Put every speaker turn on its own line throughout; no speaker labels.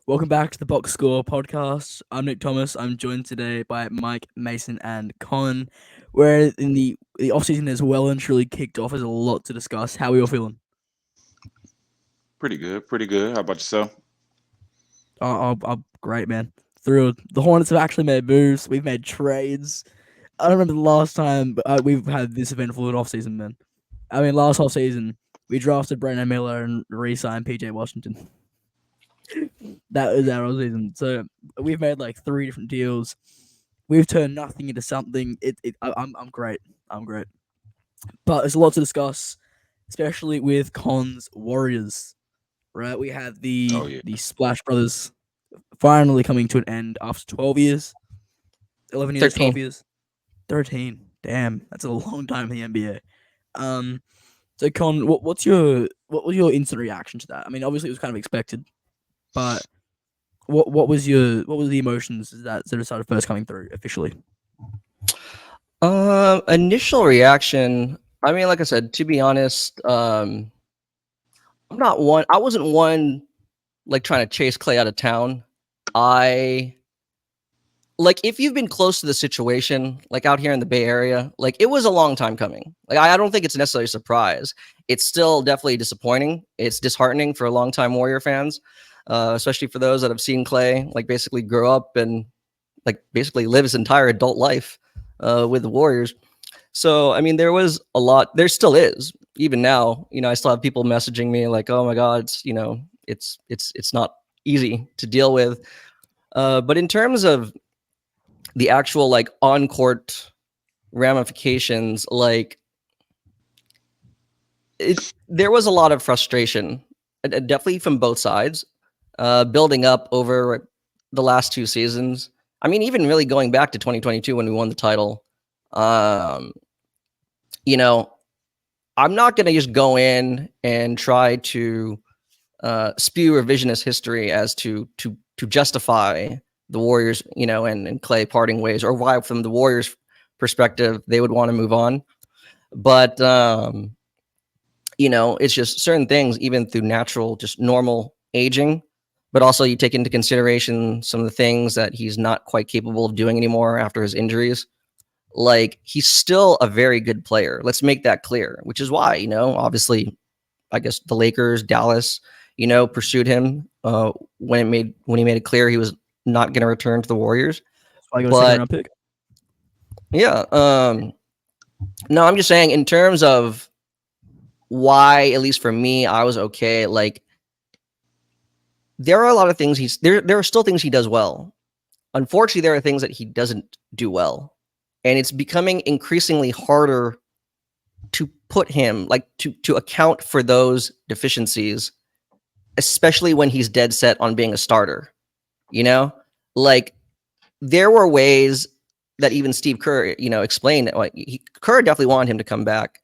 Welcome back to the Box Score podcast. I'm Nick Thomas. I'm joined today by Mike, Mason, and Con. Where in the off season is well and truly kicked off. There's a lot to discuss. How are you all feeling?
Pretty good, pretty good. How about yourself?
I'm great, man. Thrilled. The Hornets have actually made moves. We've made trades. I don't remember the last time we've had this eventful an off season, man. I mean, last off season we drafted Brandon Miller and re-signed PJ Washington. That was our off season. So we've made like three different deals. We've turned nothing into something. I'm great. I'm great. But there's a lot to discuss, especially with Con's Warriors. Right, we had
Oh
the
yeah.
the Splash Brothers finally coming to an end after 12 years, 11 years,
13.
12 years, 13. Damn, that's a long time in the NBA. Um, so Con, what was your instant reaction to that? I mean, obviously it was kind of expected, but what was the emotions that sort of started first coming through officially?
Initial reaction. I mean, like I said, to be honest, I'm not one. I wasn't one like trying to chase Clay out of town. I like if you've been close to the situation, like out here in the Bay Area, like it was a long time coming. Like I don't think it's necessarily a surprise. It's still definitely disappointing. It's disheartening for longtime Warrior fans, especially for those that have seen Clay like basically grow up and like basically live his entire adult life with the Warriors. So I mean, there was a lot. There still is, even now. I still have people messaging me like, "Oh my God, it's not easy to deal with." But in terms of the actual like on court ramifications, like there was a lot of frustration, definitely from both sides, building up over the last two seasons. I mean, even really going back to 2022 when we won the title. Um, you know, I'm not going to just go in and try to spew revisionist history as to justify the Warriors, and Clay parting ways, or why, from the Warriors' perspective, they would want to move on. But it's just certain things, even through natural, just normal aging. But also, you take into consideration some of the things that he's not quite capable of doing anymore after his injuries. Like, he's still a very good player. Let's make that clear, which is why, obviously, I guess the Lakers, Dallas, pursued him when he made it clear he was not going to return to the Warriors.
That's why I got a second
But
round pick.
yeah, no, I'm just saying in terms of why, at least for me, I was okay. Like, there are a lot of things there are still things he does well. Unfortunately, there are things that he doesn't do well. And it's becoming increasingly harder to put him, like, to account for those deficiencies, especially when he's dead set on being a starter. Like, there were ways that even Steve Kerr, explained that, like, Kerr definitely wanted him to come back,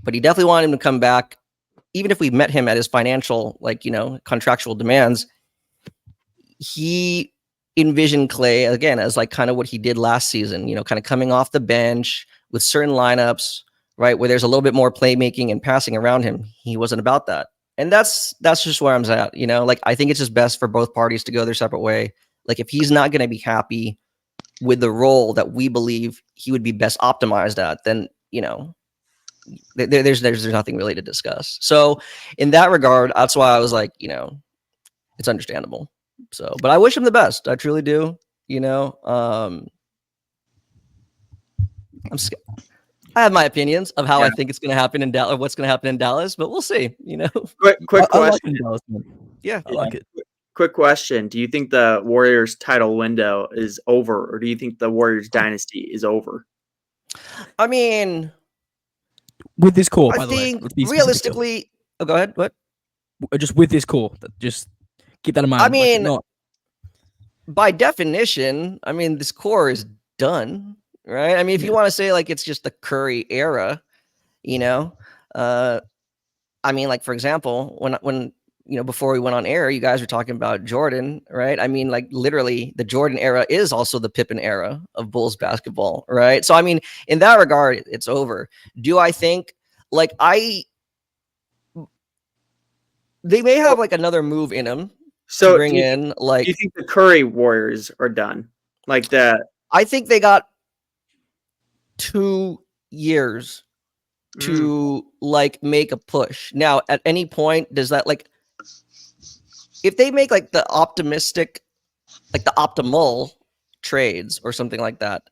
but he definitely wanted him to come back even if we met him at his financial, like, contractual demands. He envisioned Clay again as like kind of what he did last season, kind of coming off the bench with certain lineups, right, where there's a little bit more playmaking and passing around him. He wasn't about that. And that's just where I'm at, like, I think it's just best for both parties to go their separate way. Like, if he's not going to be happy with the role that we believe he would be best optimized at, then, there's nothing really to discuss. So in that regard, that's why I was like, it's understandable. So, but I wish him the best. I truly do. I'm I have my opinions of how I think it's going to happen in Dallas, or what's going to happen in Dallas, but we'll see.
I
Quick
like
question.
Dallas, man.
Yeah.
I like it.
Quick question. Do you think the Warriors title window is over, or do you think the Warriors dynasty is over?
I mean,
With this core,
I
by the way,
think
let's be specific here.
realistically. Oh, go ahead. What?
Just with this core, just keep that in mind.
I mean,
like,
by definition, I mean, this core is done, right? I mean, if you want to say like it's just the Curry era, I mean, like, for example, when before we went on air, you guys were talking about Jordan, right? I mean, like, literally the Jordan era is also the Pippen era of Bulls basketball, right? So, I mean, in that regard, it's over. Do I think, like, they may have like another move in them,
So
bring
do
in.
you
Like,
think the Curry Warriors are done? Like that?
I think they got 2 years to like make a push. Now, at any point, does that like if they make like the optimistic, like the optimal trades or something like that,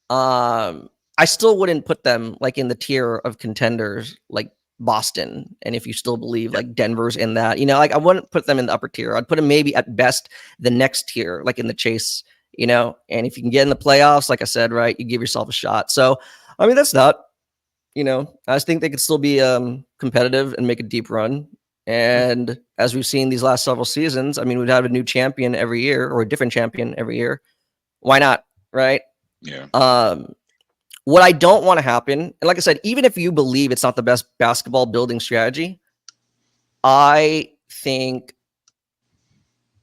I still wouldn't put them like in the tier of contenders like Boston. And if you still believe like Denver's in that, like I wouldn't put them in the upper tier. I'd put them maybe at best the next tier, like in the chase, and if you can get in the playoffs, like I said, right, you give yourself a shot. So, I mean, that's not, I just think they could still be competitive and make a deep run. And as we've seen these last several seasons, I mean, we'd have a new champion every year or a different champion every year. Why not? Right.
Yeah.
What I don't want to happen, and like I said, even if you believe it's not the best basketball building strategy, I think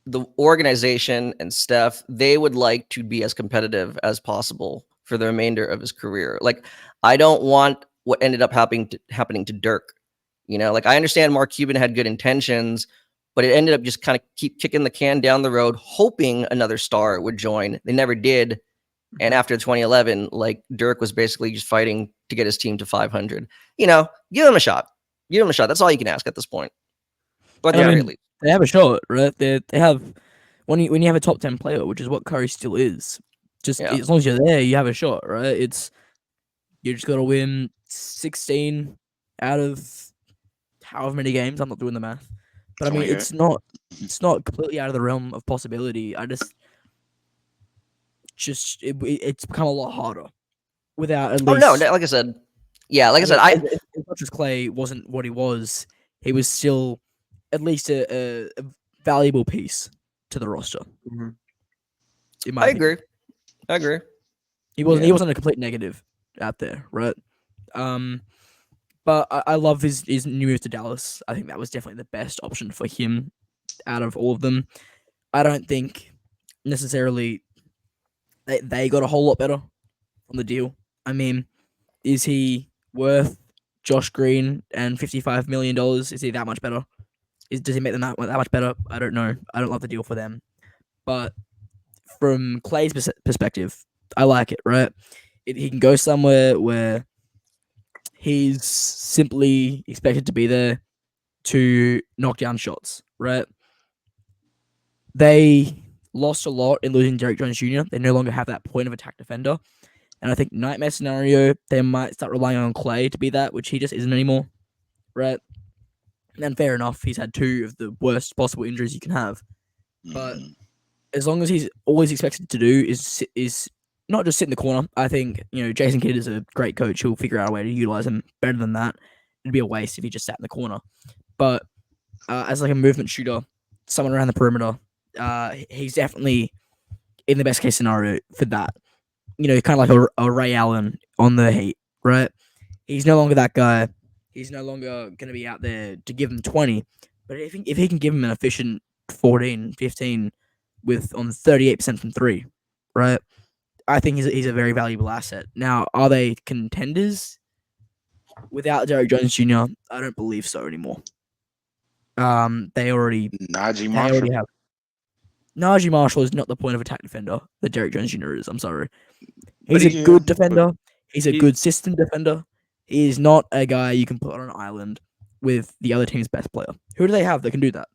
the organization and Steph, they would like to be as competitive as possible for the remainder of his career. Like, I don't want what ended up happening to Dirk. Like I understand Mark Cuban had good intentions, but it ended up just kind of keep kicking the can down the road, hoping another star would join. They never did. And after 2011, like Dirk was basically just fighting to get his team to 500. Give him a shot. Give him a shot. That's all you can ask at this point. But
I
at the very
mean,
least,
they have a shot, right? They have when you have a top 10 player, which is what Curry still is. Just
Yeah.
as long as you're there, you have a shot, right? You just got to win 16 out of however many games. I'm not doing the math, but I mean,
28.
it's not completely out of the realm of possibility. It's become a lot harder without at
oh no,
least.
like I said, yeah, like I said,
As much as Clay wasn't what he was still at least a valuable piece to the roster. In my
I
opinion.
agree.
He wasn't.
Yeah.
He wasn't a complete negative out there, right? But I love his new move to Dallas. I think that was definitely the best option for him out of all of them. I don't think necessarily they got a whole lot better from the deal. I mean, is he worth Josh Green and $55 million? Is he that much better? Does he make them that much better? I don't know. I don't love the deal for them. But from Clay's perspective, I like it, right? He can go somewhere where he's simply expected to be there to knock down shots, right? They lost a lot in losing Derek Jones Jr. They no longer have that point of attack defender. And I think nightmare scenario, they might start relying on Clay to be that, which he just isn't anymore, right? And fair enough, he's had 2 of the worst possible injuries you can have. But as long as he's always expected to do is not just sit in the corner. I think Jason Kidd is a great coach. He'll figure out a way to utilize him better than that. It'd be a waste if he just sat in the corner. But as like a movement shooter, someone around the perimeter, he's definitely in the best case scenario for that. Kind of like a Ray Allen on the Heat, right? He's no longer that guy. He's no longer going to be out there to give him 20. But if he can give him an efficient 14, 15 on 38% from 3, right? I think he's a very valuable asset. Now, are they contenders without Derek Jones Jr.? I don't believe so anymore. They already have. Najee Marshall is not the point of attack defender that Derek Jones Jr. is. I'm sorry. He's a good defender. He's a good system defender. He is not a guy you can put on an island with the other team's best player. Who do they have that can do that?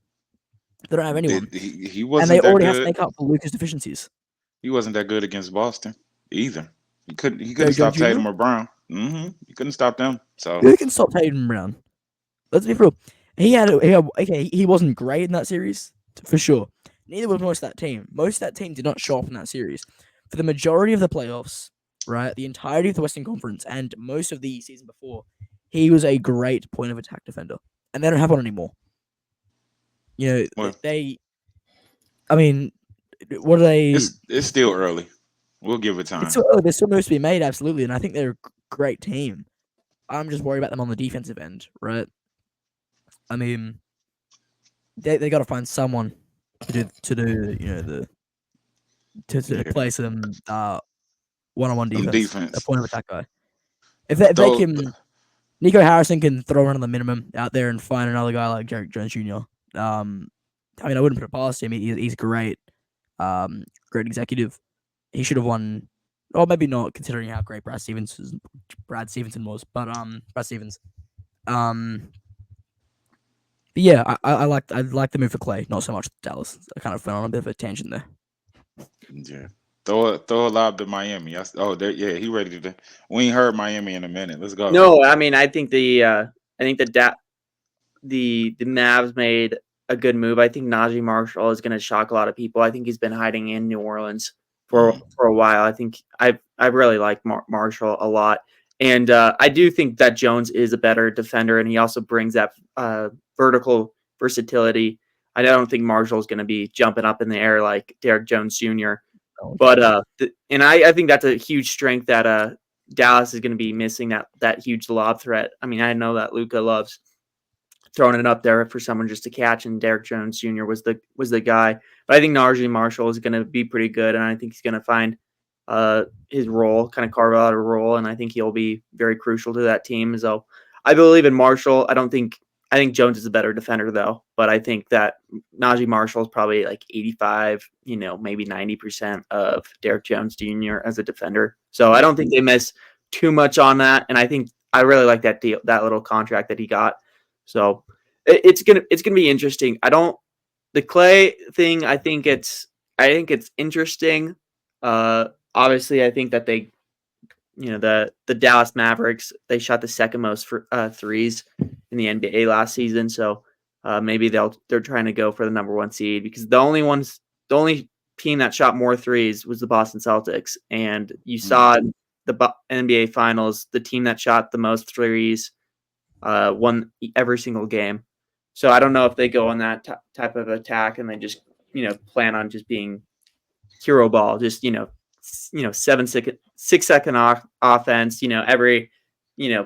They don't have anyone.
He
And
wasn't
they
that
already have to
good.
make up for Luka's deficiencies.
He wasn't that good against Boston either. He couldn't
Derek
stop
Jones Jr.?
Tatum or Brown. He couldn't stop them. So
Who can stop Tatum Brown? Let's be real. He wasn't great in that series for sure. Neither was most of that team. Most of that team did not show up in that series. For the majority of the playoffs, right, the entirety of the Western Conference and most of the season before, he was a great point of attack defender, and they don't have one anymore.
well,
I mean, what are they?
it's still early. We'll give it time.
There's still moves to be made, absolutely, and I think they're a great team. I'm just worried about them on the defensive end, right? I mean, they got to find someone to play some one-on-one defense, a point of attack guy. If they can, Nico Harrison can throw around on the minimum out there and find another guy like Derek Jones Jr. I mean, I wouldn't put it past him. He's great, great executive. He should have won, or maybe not, considering how great Brad Stevenson was. But Brad Stevens. But yeah, I like the move for Clay, not so much Dallas. I kind of went on a bit of a tangent there.
Yeah. Throw a lob to Miami. Yeah, he ready to. We ain't heard Miami in a minute. Let's go.
No, I mean, I think the Mavs made a good move. I think Najee Marshall is going to shock a lot of people. I think he's been hiding in New Orleans for a while. I think I really like Marshall a lot, and I do think that Jones is a better defender, and he also brings that vertical versatility. I don't think Marshall is going to be jumping up in the air like Derek Jones Jr. But and I think that's a huge strength that Dallas is going to be missing, that huge lob threat. I mean, I know that Luka loves throwing it up there for someone just to catch, and Derek Jones Jr. was the guy. But I think Najee Marshall is going to be pretty good, and I think he's going to find his role, kind of carve out a role, and I think he'll be very crucial to that team. So I believe in Marshall. I think Jones is a better defender though, but I think that Najee Marshall is probably like 85, maybe 90% of Derek Jones Jr. as a defender. So I don't think they miss too much on that, and I really like that deal, that little contract that he got. So it's gonna be interesting. The Clay thing. I think it's interesting. Obviously, I think that they, the Dallas Mavericks, they shot the second most for threes in the NBA last season. So maybe they're trying to go for the number 1 seed, because the only team that shot more threes was the Boston Celtics, and you saw in the NBA Finals, the team that shot the most threes won every single game. So I don't know if they go on that type of attack and they just plan on just being hero ball, just 6 second offense. Every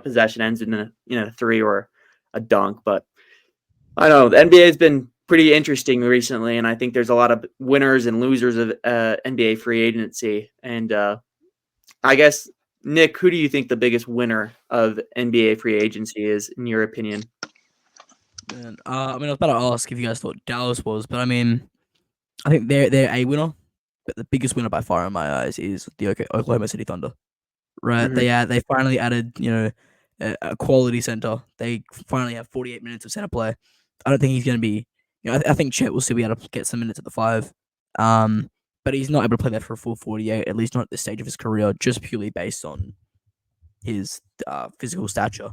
possession ends in a three or a dunk. But I don't know, the NBA has been pretty interesting recently, and I think there's a lot of winners and losers of NBA free agency. And I guess, Nick, who do you think the biggest winner of NBA free agency is, in your opinion?
Man, I mean, I was about to ask if you guys thought Dallas was, but I mean, I think they're a winner, but the biggest winner by far in my eyes is the Oklahoma City Thunder. Right?
Mhm.
They finally added a quality center. They finally have 48 minutes of center play. I don't think he's going to be. I think Chet will still be able to get some minutes at the 5, but he's not able to play that for a full 48, at least not at this stage of his career, just purely based on his physical stature.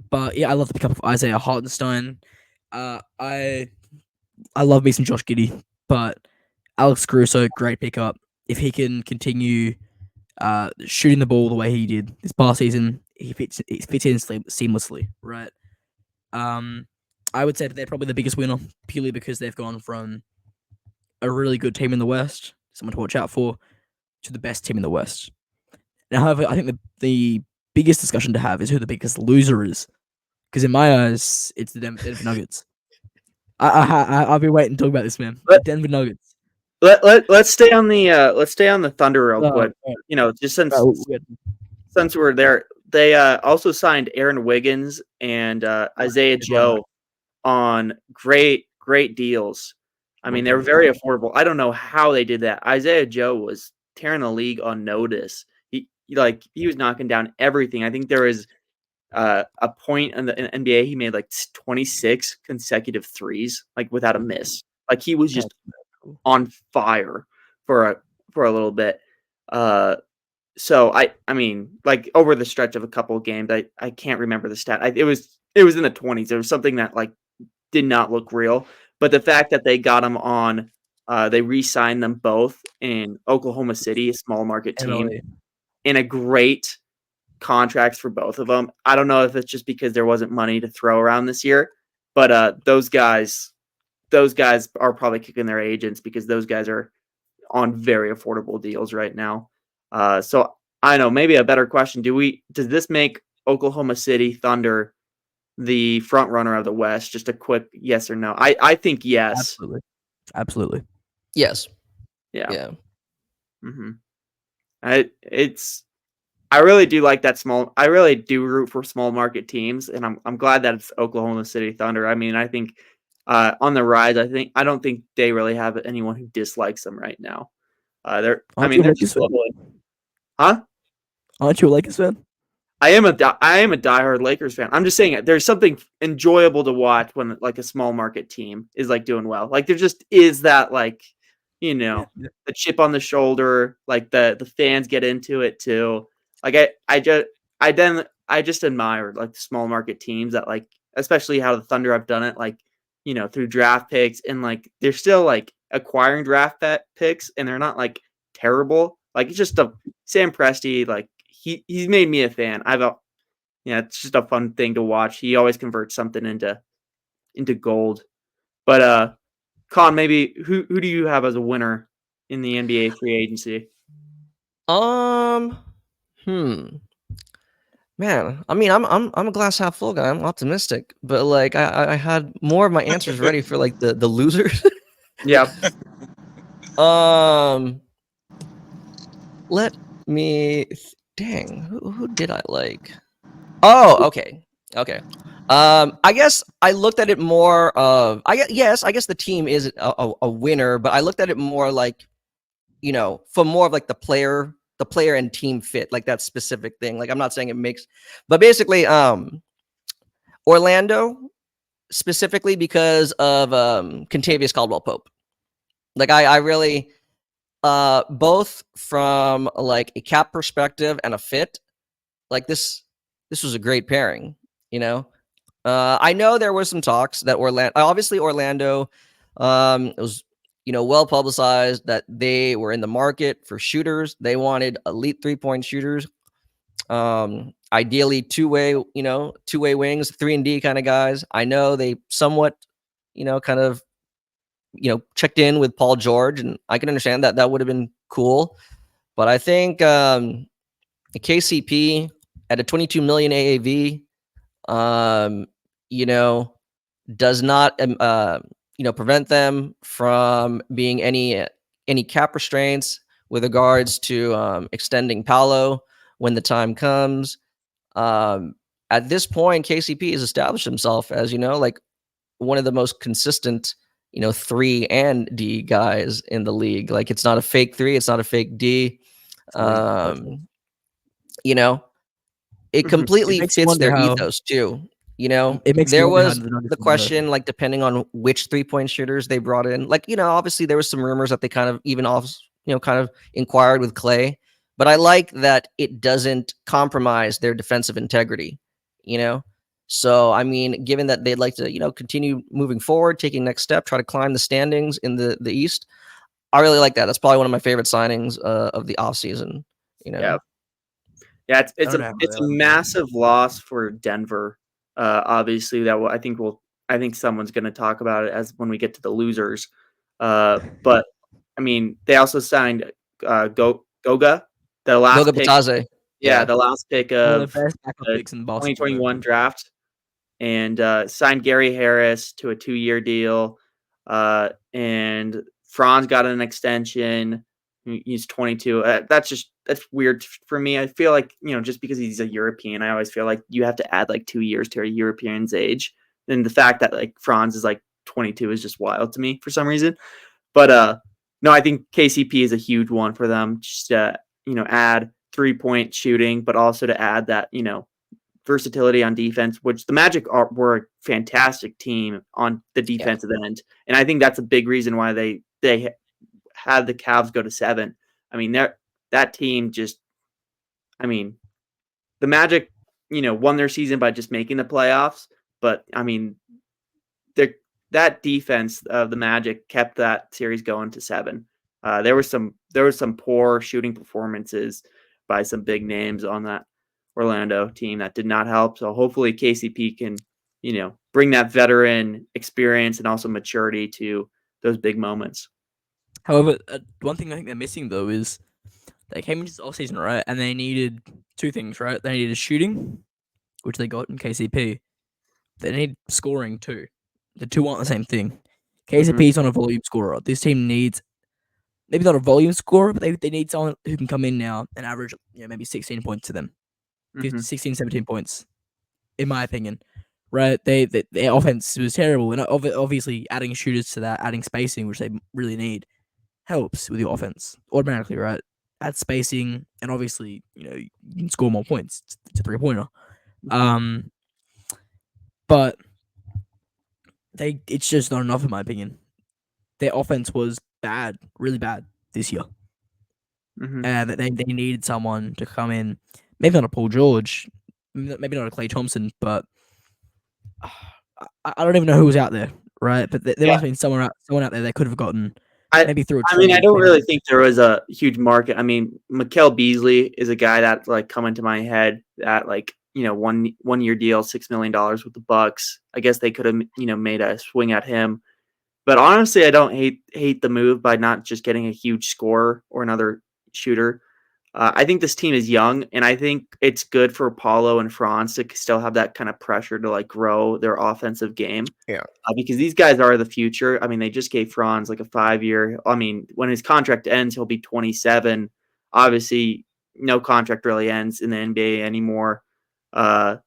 But yeah, I love the pickup of Isaiah Hartenstein. I love me some Josh Giddey, but Alex Caruso, great pickup. If he can continue shooting the ball the way he did this past season, he fits in seamlessly, right? I would say that they're probably the biggest winner, purely because they've gone from a really good team in the West, someone to watch out for, to the best team in the West. Now, however, I think the biggest discussion to have is who the biggest loser is, because in my eyes, it's the Denver Nuggets. I'll be waiting to talk about this, man. The Denver Nuggets.
Let's stay on the Thunder real quick. Just since we're there, they also signed Aaron Wiggins and Isaiah Joe on great deals. I mean, they were very affordable. I don't know how they did that. Isaiah Joe was tearing the league on notice. He was knocking down everything. I think there was a point in the NBA he made like 26 consecutive threes, like without a miss. Like he was just on fire for a little bit. So I mean, like over the stretch of a couple of games, I can't remember the stat. It was in the 20s. There was something that like did not look real. But the fact that they got them on, they re-signed them both in Oklahoma City, a small market team, in a great contracts for both of them. I don't know if it's just because there wasn't money to throw around this year, but those guys are probably kicking their agents, because those guys are on very affordable deals right now. So I know, maybe a better question: does this make Oklahoma City Thunder the front runner of the West? Just a quick yes or no. I think yes.
Absolutely.
Yes.
Yeah. Mm-hmm. I really do like that I really do root for small market teams, and I'm glad that it's Oklahoma City Thunder. I mean, I think on the rise. I don't think they really have anyone who dislikes them right now. They're
Aren't you a
they're
Lakers fan?
struggling. Huh?
Aren't you a Lakers fan?
I am a diehard Lakers fan. I'm just saying there's something enjoyable to watch when like a small market team is like doing well. Like there just is that like,
Yeah.
the chip on the shoulder. Like the fans get into it too. Like I just admire like the small market teams that like, especially how the Thunder have done it. Like through draft picks, and like they're still like acquiring draft picks, and they're not like terrible. Like it's just a Sam Presti, like he's made me a fan. It's just a fun thing to watch. He always converts something into gold. But Con, maybe who do you have as a winner in the NBA free agency?
Man, I mean, I'm a glass half full guy. I'm optimistic, but like I had more of my answers ready for like the losers.
Yeah.
Let me. Dang, who did I like? Oh, okay. I guess I looked at it more of. I guess the team is a winner, but I looked at it more like, for more of like the player and team fit, like that specific thing. Like I'm not saying it makes, but basically, Orlando specifically because of Contavious Caldwell Pope. Like I really, both from like a cap perspective and a fit, like this was a great pairing. I know there were some talks that Orlando, it was well publicized that they were in the market for shooters. They wanted elite 3-point shooters, ideally two-way wings, 3-and-D kind of guys. I know they somewhat kind of checked in with Paul George, and I can understand that would have been cool. But I think the KCP at a 22 million AAV, does not prevent them from being any cap restraints with regards to extending Paolo when the time comes. At this point, KCP has established himself as like one of the most consistent 3 and D guys in the league. Like it's not a fake 3, it's not a fake D. It completely
makes you
fits
wonder
their
how-
ethos too.
It makes me
There
wonder how
was
the Nuggets
the
will do that.
question, like depending on which 3-point shooters they brought in. Like obviously there was some rumors that they kind of even kind of inquired with Clay, but I like that it doesn't compromise their defensive integrity. So I mean, given that they'd like to continue moving forward, taking next step, try to climb the standings in the East, I really like that. That's probably one of my favorite signings of the offseason.
Yeah. Yeah, it's
I don't know
a
how they are.
massive loss for Denver. Obviously, I think someone's going to talk about it as when we get to the losers. But I mean, they also signed Goga, the last
Goga
pick.
Bitadze.
Yeah, the last pick
One of
of
the best backup
the
picks in basketball.
2021 draft, and signed Gary Harris to a 2-year deal. And Franz got an extension. He's 22. That's weird for me. I feel like just because he's a European, I always feel like you have to add like 2 years to a European's age. And the fact that like Franz is like 22 is just wild to me for some reason. But no, I think KCP is a huge one for them. Just to add 3-point shooting, but also to add that versatility on defense, which the Magic were a fantastic team on the defensive end. And I think that's a big reason why they had the Cavs go to 7. I mean, that team just, I mean, the Magic, won their season by just making the playoffs. But I mean, that defense of the Magic kept that series going to 7. There was some poor shooting performances by some big names on that Orlando team that did not help. So hopefully KCP can, bring that veteran experience and also maturity to those big moments.
However, one thing I think they're missing though is they came into this offseason, right, and they needed 2 things, right? They needed shooting, which they got in KCP. They need scoring too. The two aren't the same thing. KCP is not a volume scorer. This team needs maybe not a volume scorer, but they need someone who can come in now and average maybe 16 points to them. 16, 17 points, in my opinion. right? Their offense was terrible, and obviously adding shooters to that, adding spacing, which they really need, helps with your offense automatically, right? Add spacing, and obviously, you can score more points. It's a 3-pointer. But it's just not enough, in my opinion. Their offense was bad, really bad this year. And they needed someone to come in, maybe not a Paul George, maybe not a Klay Thompson, but I don't even know who was out there, right? But there must have been someone out there they could have gotten maybe through a
I mean, I
trade,
don't
maybe.
really think there was a huge market. I mean, Mikal Beasley is a guy that like come into my head that like, 1 year deal, $6 million with the Bucks. I guess they could have, made a swing at him. But honestly, I don't hate the move by not just getting a huge scorer or another shooter. I think this team is young, and I think it's good for Paulo and Franz to still have that kind of pressure to like grow their offensive game.
Yeah.
Because these guys are the future. I mean, they just gave Franz like a 5-year. I mean, when his contract ends, he'll be 27. Obviously, no contract really ends in the NBA anymore. But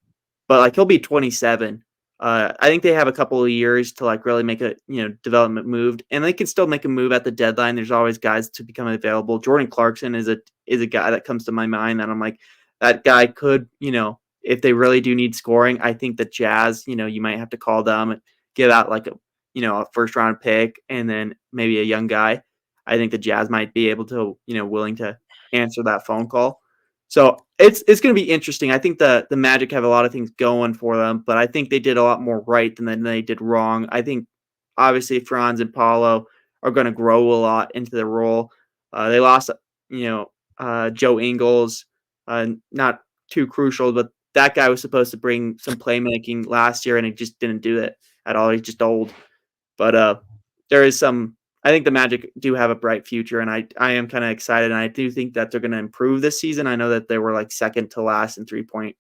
like he'll be 27. I think they have a couple of years to like really make a development move, and they can still make a move at the deadline. There's always guys to become available. Jordan Clarkson is a guy that comes to my mind that I'm like, that guy could, if they really do need scoring, I think the Jazz, you might have to call them, give out like a first round pick, and then maybe a young guy. I think the Jazz might be able to, willing to answer that phone call. So it's going to be interesting. I think the Magic have a lot of things going for them, but I think they did a lot more right than they did wrong. I think obviously Franz and Paulo are going to grow a lot into their role. They lost, Joe Ingles, not too crucial, but that guy was supposed to bring some playmaking last year, and he just didn't do it at all. He's just old. But there is some. I think the Magic do have a bright future, and I am kind of excited, and I do think that they're going to improve this season. I know that they were like second to last in 3-pointers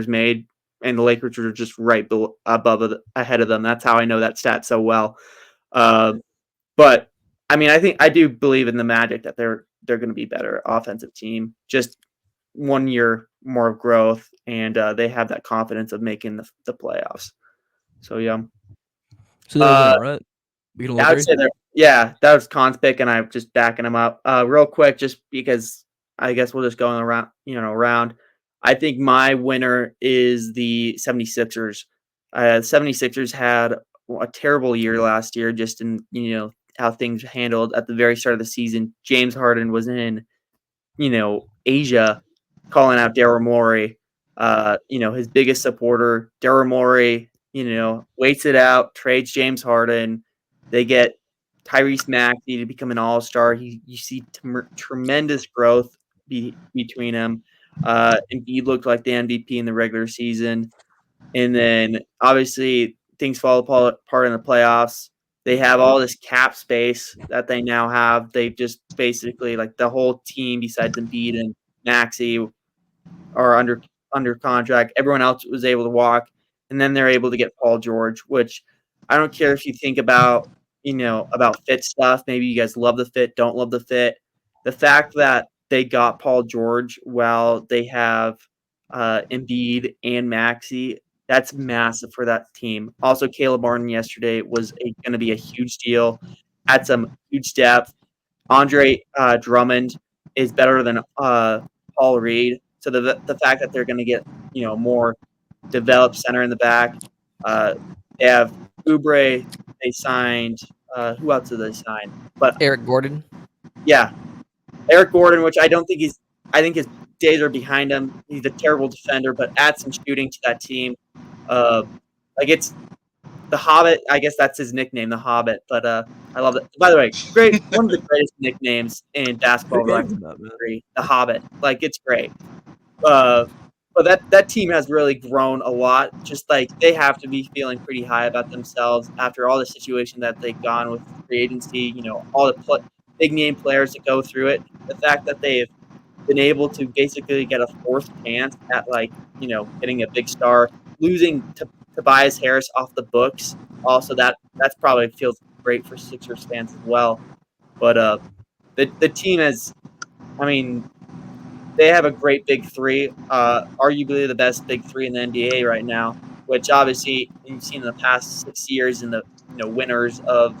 made, and the Lakers were just right ahead of them. That's how I know that stat so well. But I mean, I do believe in the Magic that they're going to be better offensive team. Just 1 year more of growth, and they have that confidence of making the playoffs. So yeah.
So there you go, right? We can all
I would
agree.
say that was Khan's pick, and I'm just backing him up. Real quick, just because I guess we'll just go around. I think my winner is the 76ers. 76ers had a terrible year last year, just in how things handled at the very start of the season. James Harden was in Asia, calling out Daryl Morey. His biggest supporter, Daryl Morey, waits it out, trades James Harden. They get Tyrese Maxey to become an all-star. You see tremendous growth between them. Embiid looked like the MVP in the regular season. And then obviously things fall apart in the playoffs. They have all this cap space that they now have. They've just basically like the whole team besides Embiid and Maxey are under contract. Everyone else was able to walk, and then they're able to get Paul George, which I don't care if you think about fit stuff. Maybe you guys love the fit, don't love the fit. The fact that they got Paul George while they have Embiid and Maxey, that's massive for that team. Also, Caleb Martin yesterday was going to be a huge deal. Had some huge depth. Andre Drummond is better than Paul Reed. So the fact that they're going to get more developed center in the back. They have Oubre. They signed. Who else did they sign? But
Eric Gordon.
Yeah, Eric Gordon, which I don't think he's. I think his days are behind him. He's a terrible defender, but add some shooting to that team. Like it's the Hobbit. I guess that's his nickname, the Hobbit. But I love it. By the way, one of the greatest nicknames in basketball. The Hobbit. Like it's great. But that team has really grown a lot. Just like they have to be feeling pretty high about themselves after all the situation that they've gone with free agency. All the big name players that go through it. The fact that they've been able to basically get a fourth chance at getting a big star, losing to Tobias Harris off the books. Also, that's probably feels great for Sixers fans as well. But the team has, I mean, they have a great big three, arguably the best big three in the NBA right now. Which obviously you've seen in the past 6 years in the winners of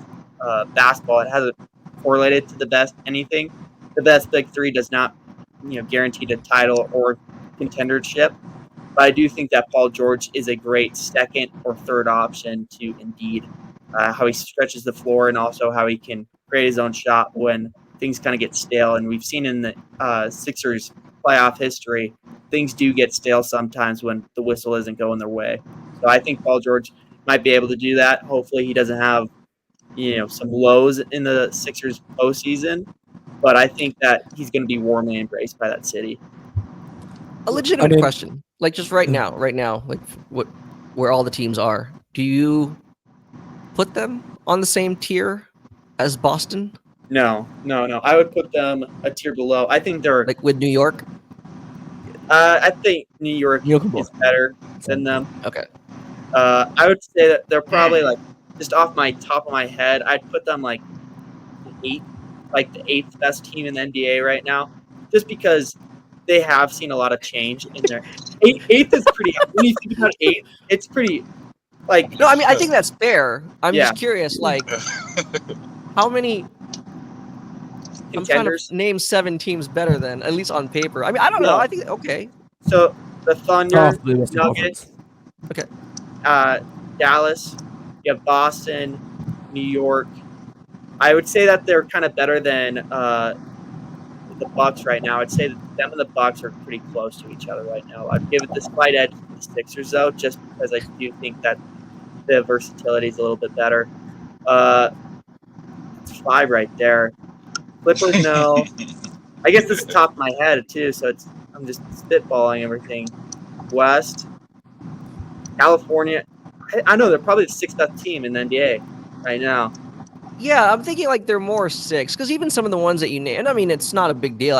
basketball, it hasn't correlated to the best anything. The best big three does not guarantee a title or contendership. But I do think that Paul George is a great second or third option to Embiid. How he stretches the floor and also how he can create his own shot when things kind of get stale. And we've seen in the Sixers playoff history, things do get stale sometimes when the whistle isn't going their way. So I think Paul George might be able to do that. Hopefully he doesn't have some lows in the Sixers postseason, but I think that he's going to be warmly embraced by that city.
A legitimate question, like just right now, like where all the teams are. Do you put them on the same tier as Boston?
No. I would put them a tier below. I think they're
like with New York.
I think New York is better than them.
Okay.
I would say that they're probably like just off my top of my head. I'd put them like the eighth best team in the NBA right now, just because they have seen a lot of change in their eighth is pretty. When you think about eighth, it's pretty. Like
no, I mean I think that's fair. I'm
Yeah.
just curious, like how many I'm trying to
contenders.
name 7 teams better than, at least on paper. I mean, I don't know.
No.
I think okay.
So the Thunder,
Half the Western
Nuggets,
Conference.
Dallas, you have Boston, New York. I would say that they're kind of better than the Bucks right now. I'd say that them and the Bucks are pretty close to each other right now. I'd give it the slight edge to the Sixers though, just because I do think that the versatility is a little bit better. It's 5 right there. Clippers, no. I guess this is top of my head too, so I'm just spitballing everything. West, California. I know they're probably the 6th best team in the NBA right now.
Yeah, I'm thinking like they're more 6 because even some of the ones that you named, I mean, it's not a big deal.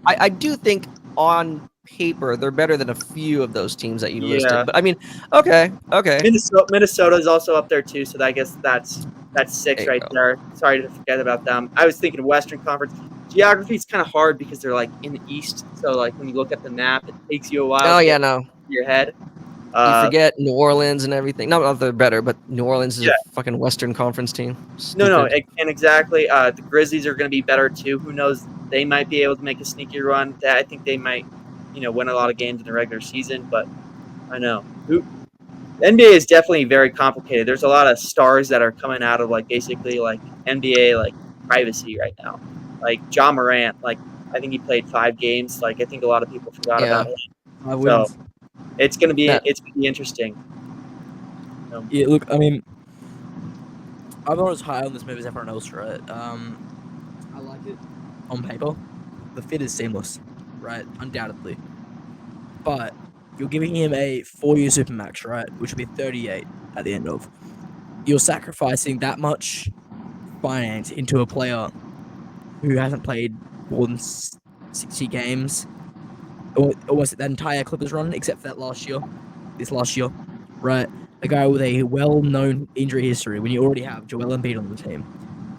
I do think on paper they're better than a few of those teams that you listed. But I mean, okay.
Minnesota is also up there too, so I guess that's 6 right there. Sorry to forget about them. I was thinking Western Conference. Geography is kind of hard because they're like in the East, so like when you look at the map, it takes you a while.
Oh yeah,
to
no.
Your head.
You forget New Orleans and everything. Not that they're better, but New Orleans is
Yeah.
a fucking Western Conference team.
No, and exactly. The Grizzlies are going to be better too. Who knows? They might be able to make a sneaky run. I think they might, win a lot of games in the regular season. But I know the NBA is definitely very complicated. There's a lot of stars that are coming out of like basically like NBA like privacy right now. Like Ja Morant, like I think he played 5 games. Like I think a lot of people forgot about him. So it's gonna be interesting.
Yeah, look, I mean, I'm not as high on this movie as everyone else, right? I like it on paper. The fit is seamless, right? Undoubtedly. But you're giving him a 4-year supermax, right? Which will be 38 at the end of. You're sacrificing that much finance into a player who hasn't played more than 60 games, almost that entire Clippers run, except for this last year, right? A guy with a well-known injury history when you already have Joel Embiid on the team.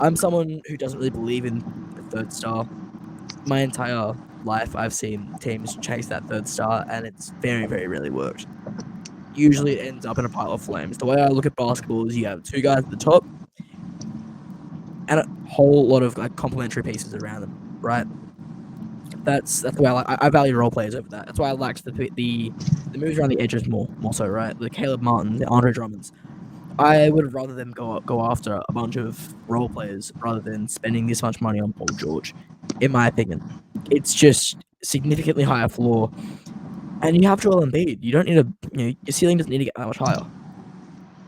I'm someone who doesn't really believe in the third star. My entire life, I've seen teams chase that third star, and it's very, very rarely worked. Usually it ends up in a pile of flames. The way I look at basketball is you have 2 guys at the top and a whole lot of like complementary pieces around them, right? That's the way I value role players over that. That's why I liked the moves around the edges more so, right? The Caleb Martins, the Andre Drummonds. I would have rather them go after a bunch of role players rather than spending this much money on Paul George, in my opinion. It's just significantly higher floor, and you have Joel Embiid. You don't need your ceiling doesn't need to get that much higher.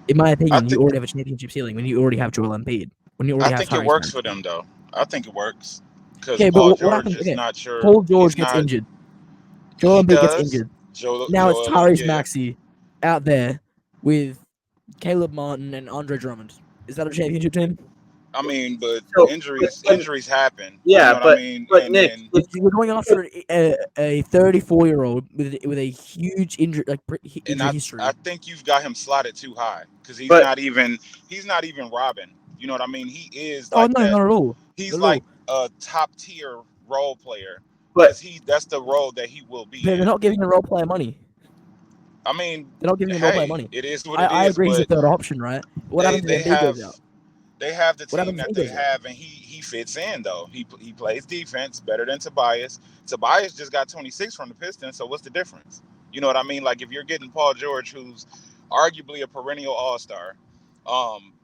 In my opinion, you already have a championship ceiling when you already have Joel Embiid. When you already have
think it works for them though. I think it works because
Okay,
Paul
but what
George
happens?
is
Okay,
not sure.
Paul George
He's
gets
not.
injured. Joel
He
Embiid gets
does.
injured. Now it's Tyrese
yeah.
Maxey out there with Caleb Martin and Andre Drummond. Is that a championship team?
I mean, but
So-
injuries happen.
Yeah,
you know what I mean.
but
And
Nick,
then,
We're going after a 34-year-old with a huge injury history.
I think you've got him slotted too high because he's
But-
not even Robin. You know what I mean? He is
Oh
like
no,
that.
not at all.
He's
Not at
like a top tier role player
But
because that's the role that he will be
They're
in.
not giving the role player money.
I mean,
They're not giving the role player
hey,
money.
it is what it
I
is.
agree he's a
But
third option, right? What happens
they
if Embiid
have
goes out?
the
What
team
happens if
that
he
they
goes out?
have, and he fits in though. He plays defense better than Tobias. Tobias just got 26 from the Pistons, so what's the difference? You know what I mean? Like if you're getting Paul George, who's arguably a perennial All-Star,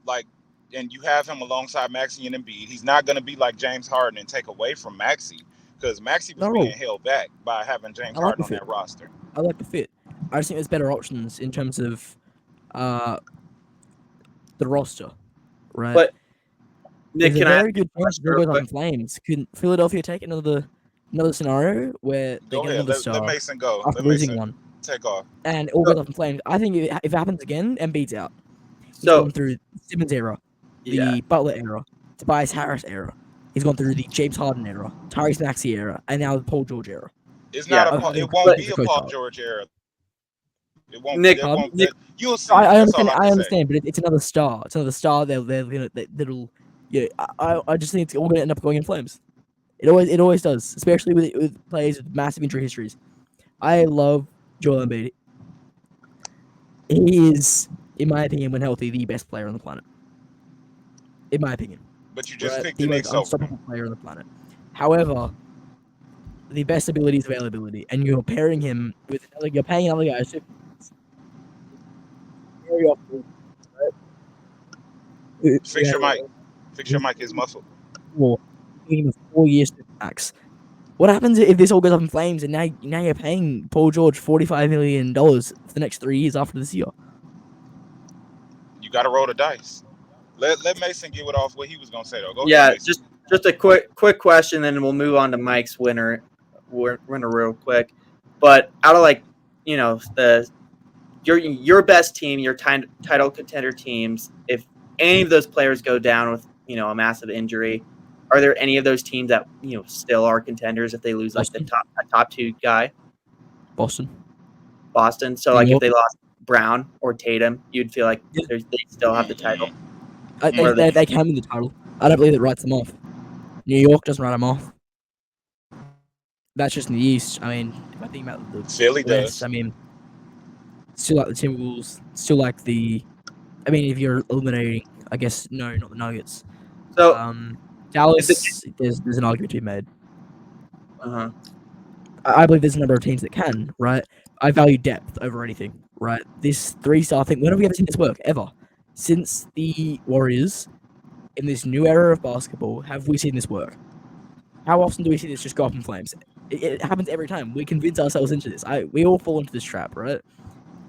like, and you have him alongside Maxey and Embiid, he's not going to be like James Harden and take away from Maxey because Maxey was being
No,
held back by having James
I like
Harden
the
on
fit.
that roster.
I like the fit. I just think there's better options in terms of the roster, right?
but
There's
Nick,
a
can I ask
very
you
good
a
chance
question
it all
real
goes up
quick?
in flames. Can Philadelphia take another scenario where they
Go
get
ahead,
another
let
star
Mason go.
after
Let
losing
Mason
one,
take off.
and it all
So,
goes up in flames? I think if it happens again, Embiid's out. He's
so
gone through Simmons era,
yeah.
the Butler era, Tobias Harris era. He's gone through the James Harden era, Tyrese Maxey era, and now the Paul George era.
It's not
Yeah.
a.
I think
It won't
But
be
he's a
a Paul
co-star.
George era. It won't.
Nick,
That
Pardon?
won't.
Nick,
You'll see.
I
That's all
understand.
I
I
can say.
understand, but it's another star. It's another star. That'll. Yeah, I just think it's all gonna end up going in flames. It always does, especially with players with massive injury histories. I love Joel Embiid. He is, in my opinion, when healthy, the best player on the planet. In my opinion,
But you just
right,
picked
the
the
most
Knicks over him.
unstoppable player on the planet. However, the best ability is availability, and you're pairing him with another. You're paying another guy. Very often, right?
Fix your mic. Fix your mic. His muscle.
Four, giving him a 4-year max. What happens if this all goes up in flames and now you're paying Paul George $45 million for the next 3 years after this year?
You got to roll the dice. Let Mason give it off what he was gonna say though. Go ahead,
yeah,
Mason.
just a quick question, then we'll move on to Mike's winner real quick. But out of like, you know, your best team, your title contender teams, if any of those players go down with, you know, a massive injury, are there any of those teams that, you know, still are contenders if they lose like the
Boston.
top two guy?
Boston.
So
New
like if
York.
they lost Brown or Tatum, you'd feel like
Yeah.
they still have the title.
They, they can win the title. I don't believe it writes them off. New York doesn't write them off. That's just in the East. I mean, if I think about the
Philly
West,
does.
I mean, still like the Timberwolves, still like the. I mean, if you're eliminating, I guess no, not the Nuggets.
So
Dallas, there's an argument to be made.
uh-huh.
I believe there's a number of teams that can, right? I value depth over anything, right? This 3-star thing, when have we ever seen this work? Ever. Since the Warriors, in this new era of basketball, have we seen this work? How often do we see this just go up in flames? It happens every time. We convince ourselves into this. We all fall into this trap, right?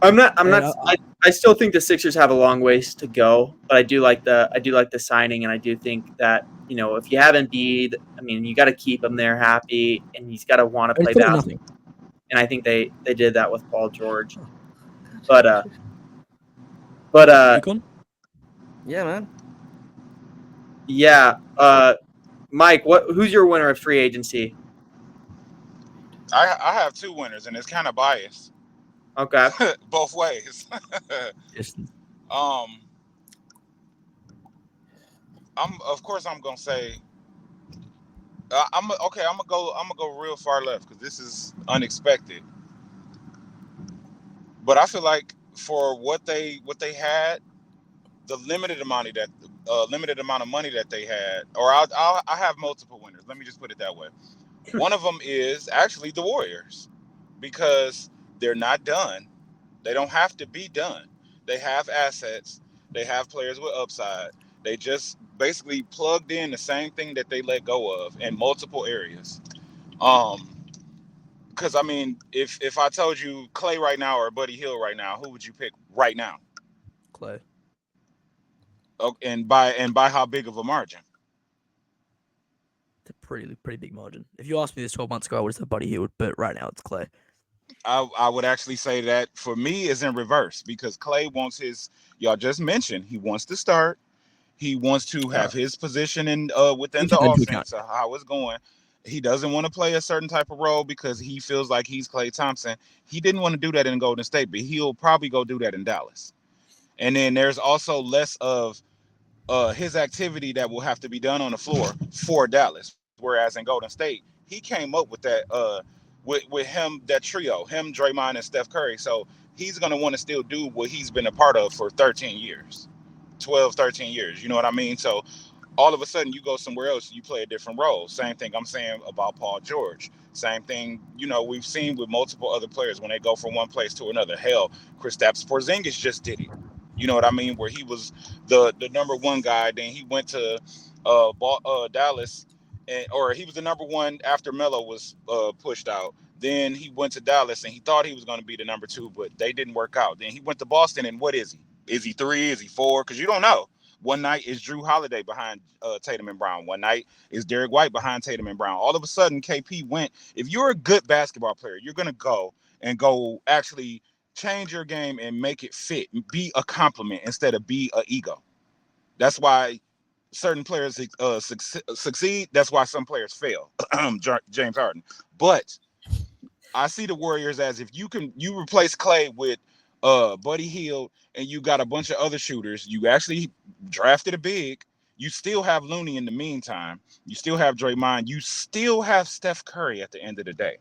I still think the Sixers have a long ways to go, but I do like the signing, and I do think that, you know, if you have Embiid, I mean, you got to keep him there happy, and he's got to want to play basketball.
Nothing.
And I think they did that with Paul George.
Oh.
But
UConn?
Yeah, man.
yeah, Mike, who's your winner of free agency?
I have two winners, and it's kind of biased.
Okay.
Both ways. I'm gonna say I'm gonna go real far left because this is unexpected. But I feel like for what they had, the limited amount of money that they had, or I have multiple winners. Let me just put it that way. One of them is actually the Warriors, because they're not done. They don't have to be done. They have assets. They have players with upside. They just basically plugged in the same thing that they let go of in multiple areas. Because I mean, if I told you Clay right now or Buddy Hield right now, who would you pick right now?
Clay.
Oh, and by how big of a margin?
It's a pretty big margin. If you asked me this 12 months ago, I would have said Buddy Hield, but right now it's Clay.
I would actually say that for me is in reverse, because Clay wants y'all just mentioned, he wants to start. He wants to have his position in within the offense, how it's going. He doesn't want to play a certain type of role because he feels like he's Klay Thompson. He didn't want to do that in Golden State, but he'll probably go do that in Dallas. And then there's also less of his activity that will have to be done on the floor for Dallas. Whereas in Golden State, he came up with that with him, that trio, him, Draymond, and Steph Curry. So he's gonna want to still do what he's been a part of for 13 years, 12, 13 years. You know what I mean? So all of a sudden you go somewhere else, you play a different role. Same thing I'm saying about Paul George. Same thing, we've seen with multiple other players when they go from one place to another. Hell, Kristaps Porzingis just did it. You know what I mean? Where he was the number one guy, then he went to Dallas, or he was the number one after Melo was pushed out. Then he went to Dallas and he thought he was going to be the number two, but they didn't work out. Then he went to Boston, and what is he? Is he three? Is he four? Because you don't know. One night is Drew Holiday behind Tatum and Brown. One night is Derek White behind Tatum and Brown. All of a sudden, KP went. If you're a good basketball player, you're going to go actually change your game and make it fit. Be a compliment instead of be an ego. That's why certain players succeed. That's why some players fail. James Harden. But I see the Warriors as, if you replace Clay with Buddy Hield, and you got a bunch of other shooters. You actually drafted a big. You still have Looney in the meantime. You still have Draymond. You still have Steph Curry at the end of the day.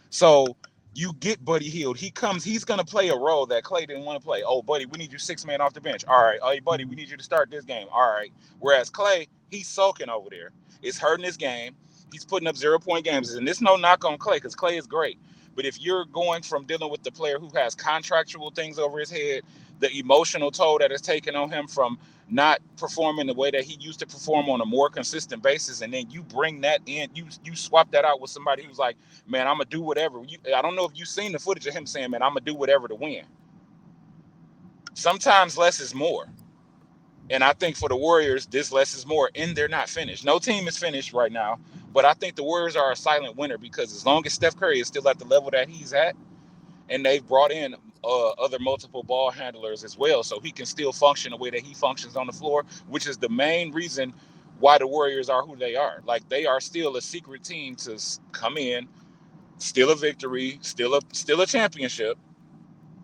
So you get Buddy Hield. He comes. He's going to play a role that Clay didn't want to play. Oh, Buddy, we need you 6-man off the bench. All right. Hey, Buddy, we need you to start this game. All right. Whereas Clay, he's sulking over there. It's hurting his game. He's putting up 0-point games. And there's no knock on Clay, because Clay is great. But if you're going from dealing with the player who has contractual things over his head, the emotional toll that is taken on him from not performing the way that he used to perform on a more consistent basis, and then you bring that in, you swap that out with somebody who's like, man, I'm going to do whatever. I don't know if you've seen the footage of him saying, man, I'm going to do whatever to win. Sometimes less is more. And I think for the Warriors, this less is more, and they're not finished. No team is finished right now. But I think the Warriors are a silent winner, because as long as Steph Curry is still at the level that he's at, and they've brought in other multiple ball handlers as well, so he can still function the way that he functions on the floor, which is the main reason why the Warriors are who they are. Like, they are still a secret team to come in, still a victory, still a championship,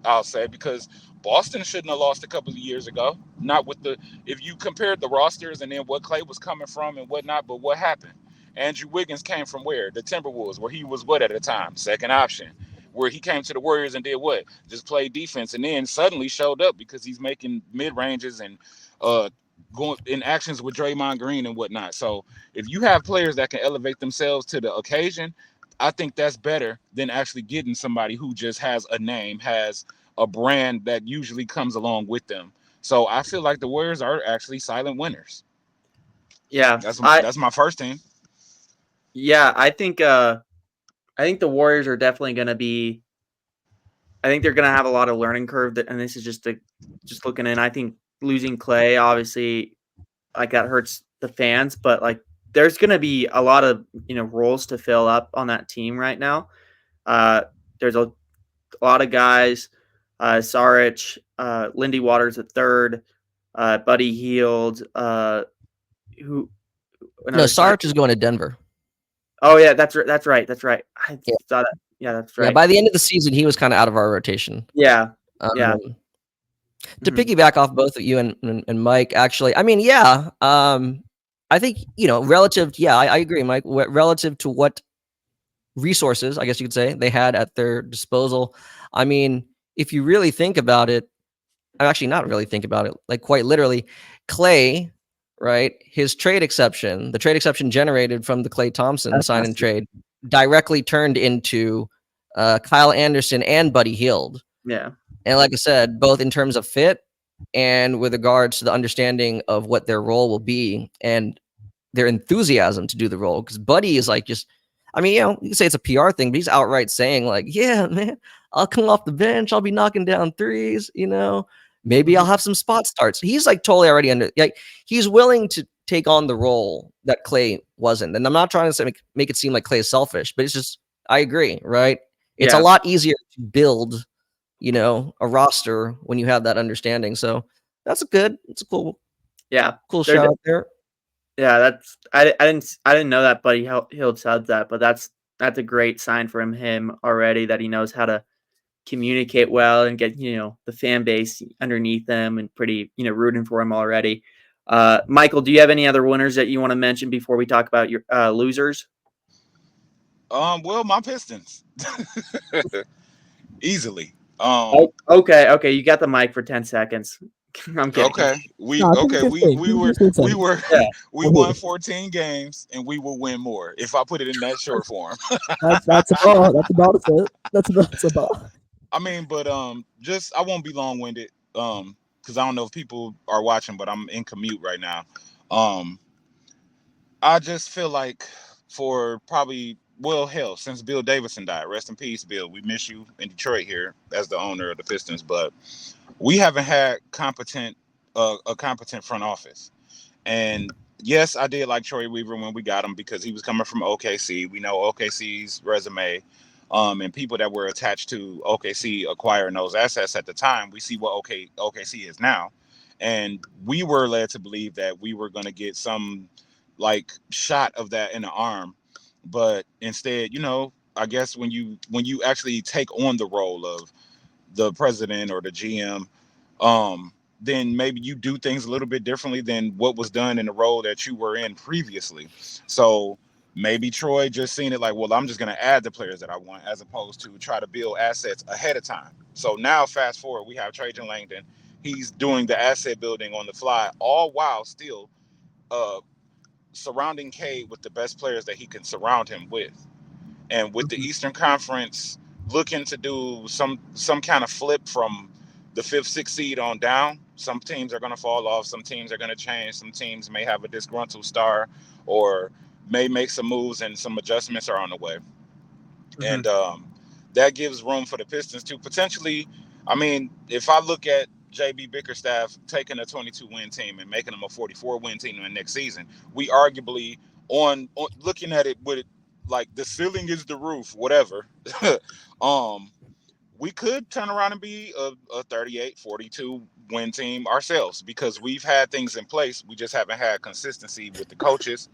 I'll say, because Boston shouldn't have lost a couple of years ago. Not with if you compared the rosters and then what Clay was coming from and whatnot, but what happened? Andrew Wiggins came from where? The Timberwolves, where he was what at the time? Second option. Where he came to the Warriors and did what? Just play defense, and then suddenly showed up because he's making mid-ranges and going in actions with Draymond Green and whatnot. So if you have players that can elevate themselves to the occasion, I think that's better than actually getting somebody who just has a name, has a brand that usually comes along with them. So I feel like the Warriors are actually silent winners.
Yeah,
that's my first team.
Yeah, I think the Warriors are definitely going to be. I think they're going to have a lot of learning curve. And this is just looking in. I think losing Clay, obviously, like, that hurts the fans, but like, there's going to be a lot of roles to fill up on that team right now. There's a lot of guys. Saric, Lindy Waters III, Buddy Hield, who.
No, Saric is going to Denver.
Oh yeah, that's right. I saw that. Yeah, that's right.
Yeah, by the end of the season, he was kind of out of our rotation.
Yeah.
To piggyback off both of you and Mike, actually, I mean, yeah, I think relative. Yeah, I agree, Mike. Relative to what resources, I guess you could say, they had at their disposal. I mean, if you really think about it, I'm actually not really think about it, like, quite literally, Clay, right? His trade exception, the trade exception generated from the Klay Thompson sign and trade, directly turned into Kyle Anderson and Buddy Hield.
Yeah.
And like I said, both in terms of fit and with regards to the understanding of what their role will be and their enthusiasm to do the role. Because Buddy is like, just, I mean, you can say it's a PR thing, but he's outright saying, like, yeah, man, I'll come off the bench. I'll be knocking down threes, maybe I'll have some spot starts. He's like totally already like, he's willing to take on the role that Clay wasn't. And I'm not trying to make it seem like Clay is selfish, but it's just, I agree, right? It's a lot easier to build, a roster when you have that understanding. So it's a cool shout out there.
Yeah, I didn't know that Buddy Hield said that, but that's a great sign from him already, that he knows how to communicate well and get the fan base underneath them and pretty rooting for him already. Michael, do you have any other winners that you want to mention before we talk about your losers?
Well, my Pistons. Easily. Um,
Okay. You got the mic for 10 seconds. I'm kidding.
okay.
No, keep it
Okay,
15. Keep it 15
we
seconds.
were
Yeah.
we won 14 games and we will win more if I put it in that short form.
That's about. That's about it. That's about.
I mean, but just I won't be long winded. Because I don't know if people are watching, but I'm in commute right now. Um, I just feel like for probably well hell since Bill Davidson died, rest in peace, Bill. We miss you in Detroit here as the owner of the Pistons, but we haven't had a competent front office. And yes, I did like Troy Weaver when we got him because he was coming from OKC. We know OKC's resume, and people that were attached to OKC acquiring those assets at the time. We see what OKC is now, and we were led to believe that we were going to get some like shot of that in the arm, but instead, I guess when you actually take on the role of the president or the GM, then maybe you do things a little bit differently than what was done in the role that you were in previously. So maybe Troy just seen it like, well, I'm just going to add the players that I want as opposed to try to build assets ahead of time. So now, fast forward, we have Trajan Langdon. He's doing the asset building on the fly, all while still uh, surrounding Cade with the best players that he can surround him with. And with the Eastern Conference looking to do some kind of flip from the fifth, sixth seed on down, some teams are going to fall off. Some teams are going to change. Some teams may have a disgruntled star, or may make some moves, and some adjustments are on the way. And that gives room for the Pistons to potentially. I mean, if I look at JB Bickerstaff taking a 22 win team and making them a 44 win team in the next season, we arguably on looking at it with like the ceiling is the roof, whatever. um, we could turn around and be a 38, 42 win team ourselves because we've had things in place. We just haven't had consistency with the coaches.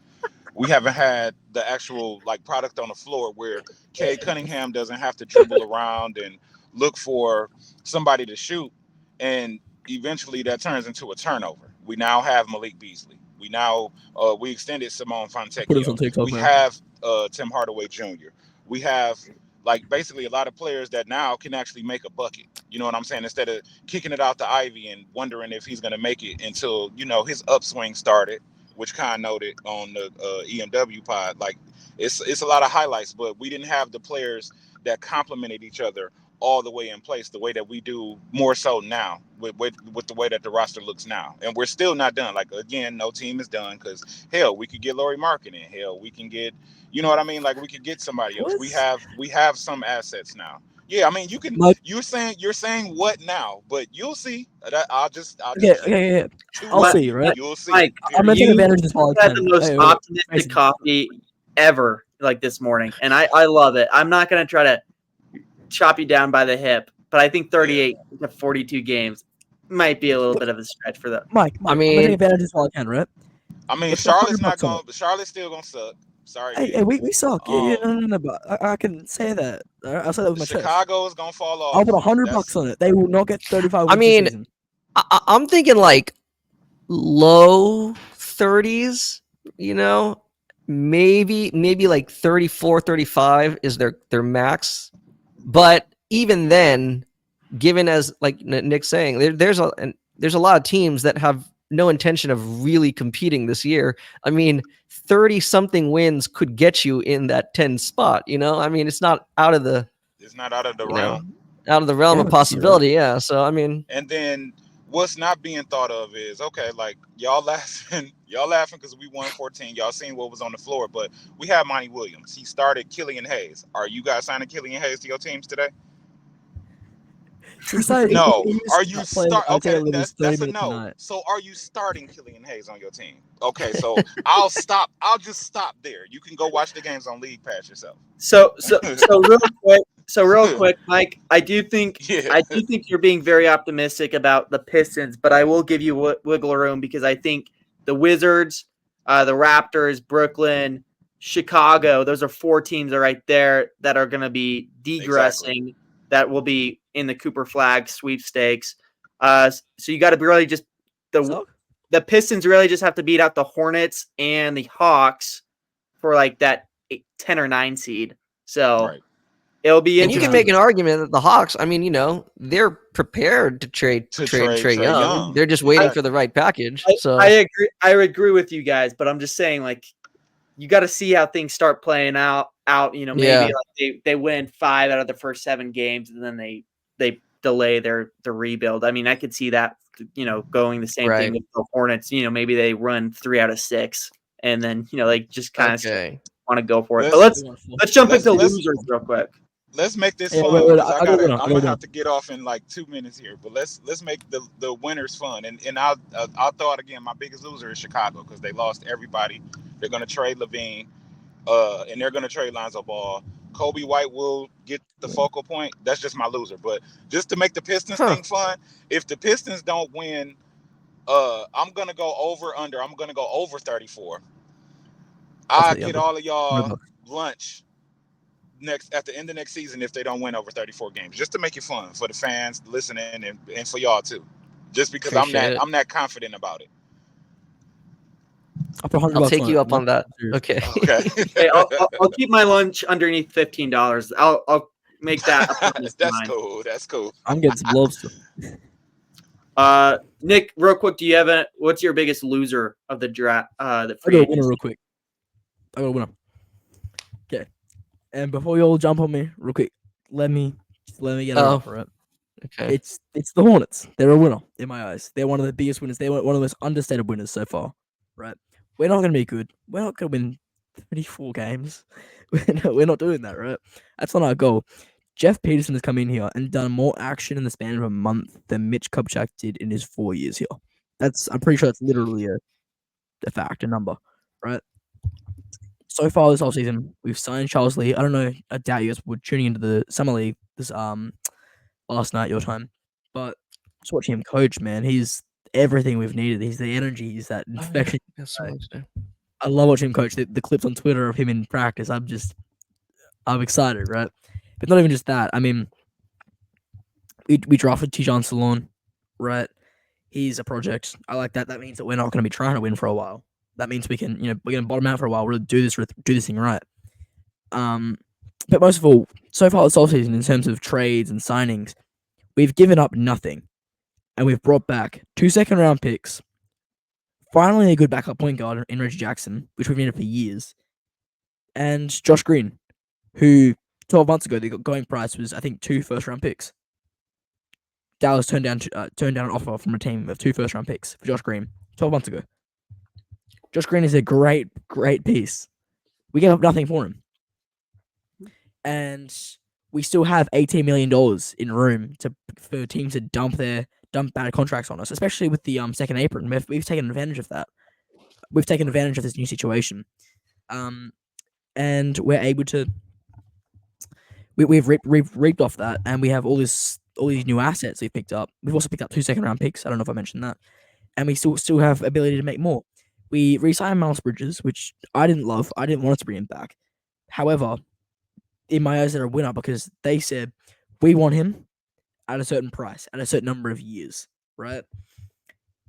We haven't had the actual like product on the floor where Cade Cunningham doesn't have to dribble around and look for somebody to shoot, and eventually that turns into a turnover. We now have Malik Beasley. We extended Simone
Put us on
Fontecchio.
TikTok,
We
man.
have Tim Hardaway Jr. We have like basically a lot of players that now can actually make a bucket. You know what I'm saying? Instead of kicking it out to Ivy and wondering if he's going to make it until his upswing started, which Khan noted on the EMW pod. Like it's a lot of highlights, but we didn't have the players that complemented each other all the way in place the way that we do more so now with the way that the roster looks now. And we're still not done. Like again, no team is done because hell, we could get Laurie Marketing. Hell, we can get what I mean? Like we could get somebody else. We
What?
have some assets now. Yeah, I mean
Mike.
you're saying what now, but you'll see. I'll just
Okay.
keep
Okay. Yeah.
two
I'll
words.
see. Right.
You'll see.
Mike,
I'm gonna
Period.
take
you
advantage of this while I
had the
can.
most
Hey,
optimistic
Mason.
coffee ever like this morning, and I love it. I'm not gonna try to chop you down by the hip, but I think 38 to 42 games might be a little bit of a stretch for them.
Mike.
I
I'm gonna take
mean,
advantage of this while I can. Right.
I mean,
Let's put
Charlotte's not
$100 on it.
going. Charlotte's still gonna suck. Sorry,
Hey,
B.
we suck. Yeah.
Um,
No. But I can say that. I'll say that with my chest.
Chicago is gonna fall
I'll put
off.
$100 on it. They will not get 35
I
wins this
mean,
season.
I'm thinking like low 30s, you know, maybe like 34, 35 is their max. But even then, given as like Nick's saying, there's a lot of teams that have no intention of really competing this year. I mean, 30 something wins could get you in that 10 spot, you know? I mean, it's not out of the,
It's not out of the
you know,
realm.
out of the realm
Yeah,
of
I can see that.
possibility. Yeah. So, I mean,
And then what's not being thought of is okay, like y'all laughing because we won 14. Y'all seen what was on the floor, but we have Monty Williams. He started Killian Hayes. Are you guys signing Killian Hayes to your teams today?
He started.
No.
He
Are
used
you
to play. I would say
okay?
at least 30
That's a
minutes a
no.
night.
So are you starting Killian Hayes on your team? Okay, so I'll stop. I'll just stop there. You can go watch the games on League Pass yourself.
So real quick, Mike, I do think
Yeah.
you're being very optimistic about the Pistons, but I will give you wiggle room because I think the Wizards, the Raptors, Brooklyn, Chicago, those are four teams that are right there that are going to be degressing, that will be in the Cooper Flag sweepstakes. So you got to be really just the Pistons really just have to beat out the Hornets and the Hawks for like that 10 or 9 seed. So
Right.
it'll be
And you can
interesting.
make an argument that the Hawks, I mean, they're prepared to trade
To
Trae
trade Trae
Young.
Young.
They're just waiting
Exactly.
for the right package. So
I agree. I agree with you guys, but I'm just saying, like, you got to see how things start playing out. Maybe
Yeah.
like they win 5 out of the first 7 games, and then they delay their rebuild. I mean, I could see that going the same thing
Right.
with the Hornets. Maybe they run 3 out of 6, and then they just kind of
Okay.
want to go for it.
Let's-
But let's jump
let's-
into
let's-
losers real quick.
Let's make this
Yeah,
fun
wait,
because
I got one.
I'm gonna have to get off in like 2 minutes here. But let's make the winners fun. And I'll throw out again. My biggest loser is Chicago because they lost everybody. They're gonna trade Levine, and they're gonna trade Lonzo Ball. Kobe White will get the focal point. That's just my loser. But just to make the Pistons thing fun, if the Pistons don't win, I'm gonna go over under. I'm gonna go over 34. I'll get all of y'all lunch at the end of next season if they don't win over 34 games, just to make it fun for the fans listening and for y'all too, just because
Appreciate it.
I'm that confident about it.
I'll take you up on that. Okay.
Hey, I'll keep my lunch underneath $15. I'll make that a promise.
That's cool. That's cool.
I'm getting some lobster.
Nick, real quick, what's your biggest loser of the draft? The
I got
free
a winner
agency?
real quick. I got a winner. Okay. And before you all jump on me real quick, let me get it off, right?
Okay.
It's the Hornets. They're a winner in my eyes. They're one of the biggest winners. They're one of the most understated winners so far, right? We're not going to be good. We're not going to win 34 games. We're not doing that, right? That's not our goal. Jeff Peterson has come in here and done more action in the span of a month than Mitch Kupchak did in his 4 years here. I'm pretty sure that's literally a fact, a number, right? So far this whole season, we've signed Charles Lee. I don't know. I doubt you guys were tuning into the summer league this last night your time, but just watching him coach, man, he's everything we've needed. He's the energy. He's that infection. I love watching him coach. The clips on Twitter of him in practice, I'm excited, right? But not even just that. I mean, we drafted Tijon Salon, right? He's a project. I like that. That means that we're not going to be trying to win for a while. That means we can, we're going to bottom out for a while. We're going to do this thing right. But most of all, so far this offseason, in terms of trades and signings, we've given up nothing, and we've brought back 2 second-round picks. Finally, a good backup point guard in Reggie Jackson, which we've needed for years, and Josh Green, who 12 months ago the going price was I think 2 first-round picks. Dallas turned down an offer from a team of 2 first-round picks for Josh Green 12 months ago. Josh Green is a great piece. We gave up nothing for him, and we still have $18 million in room for teams to dump bad contracts on us, especially with the second apron. We've taken advantage of that. We've taken advantage of this new situation, and we're able to. We've reaped off that, and we have all these new assets we've picked up. We've also picked up 2 second-round picks. I don't know if I mentioned that, and we still have ability to make more. We re-signed Miles Bridges, which I didn't love. I didn't want us to bring him back. However, in my eyes, they're a winner because they said we want him at a certain price, at a certain number of years, right?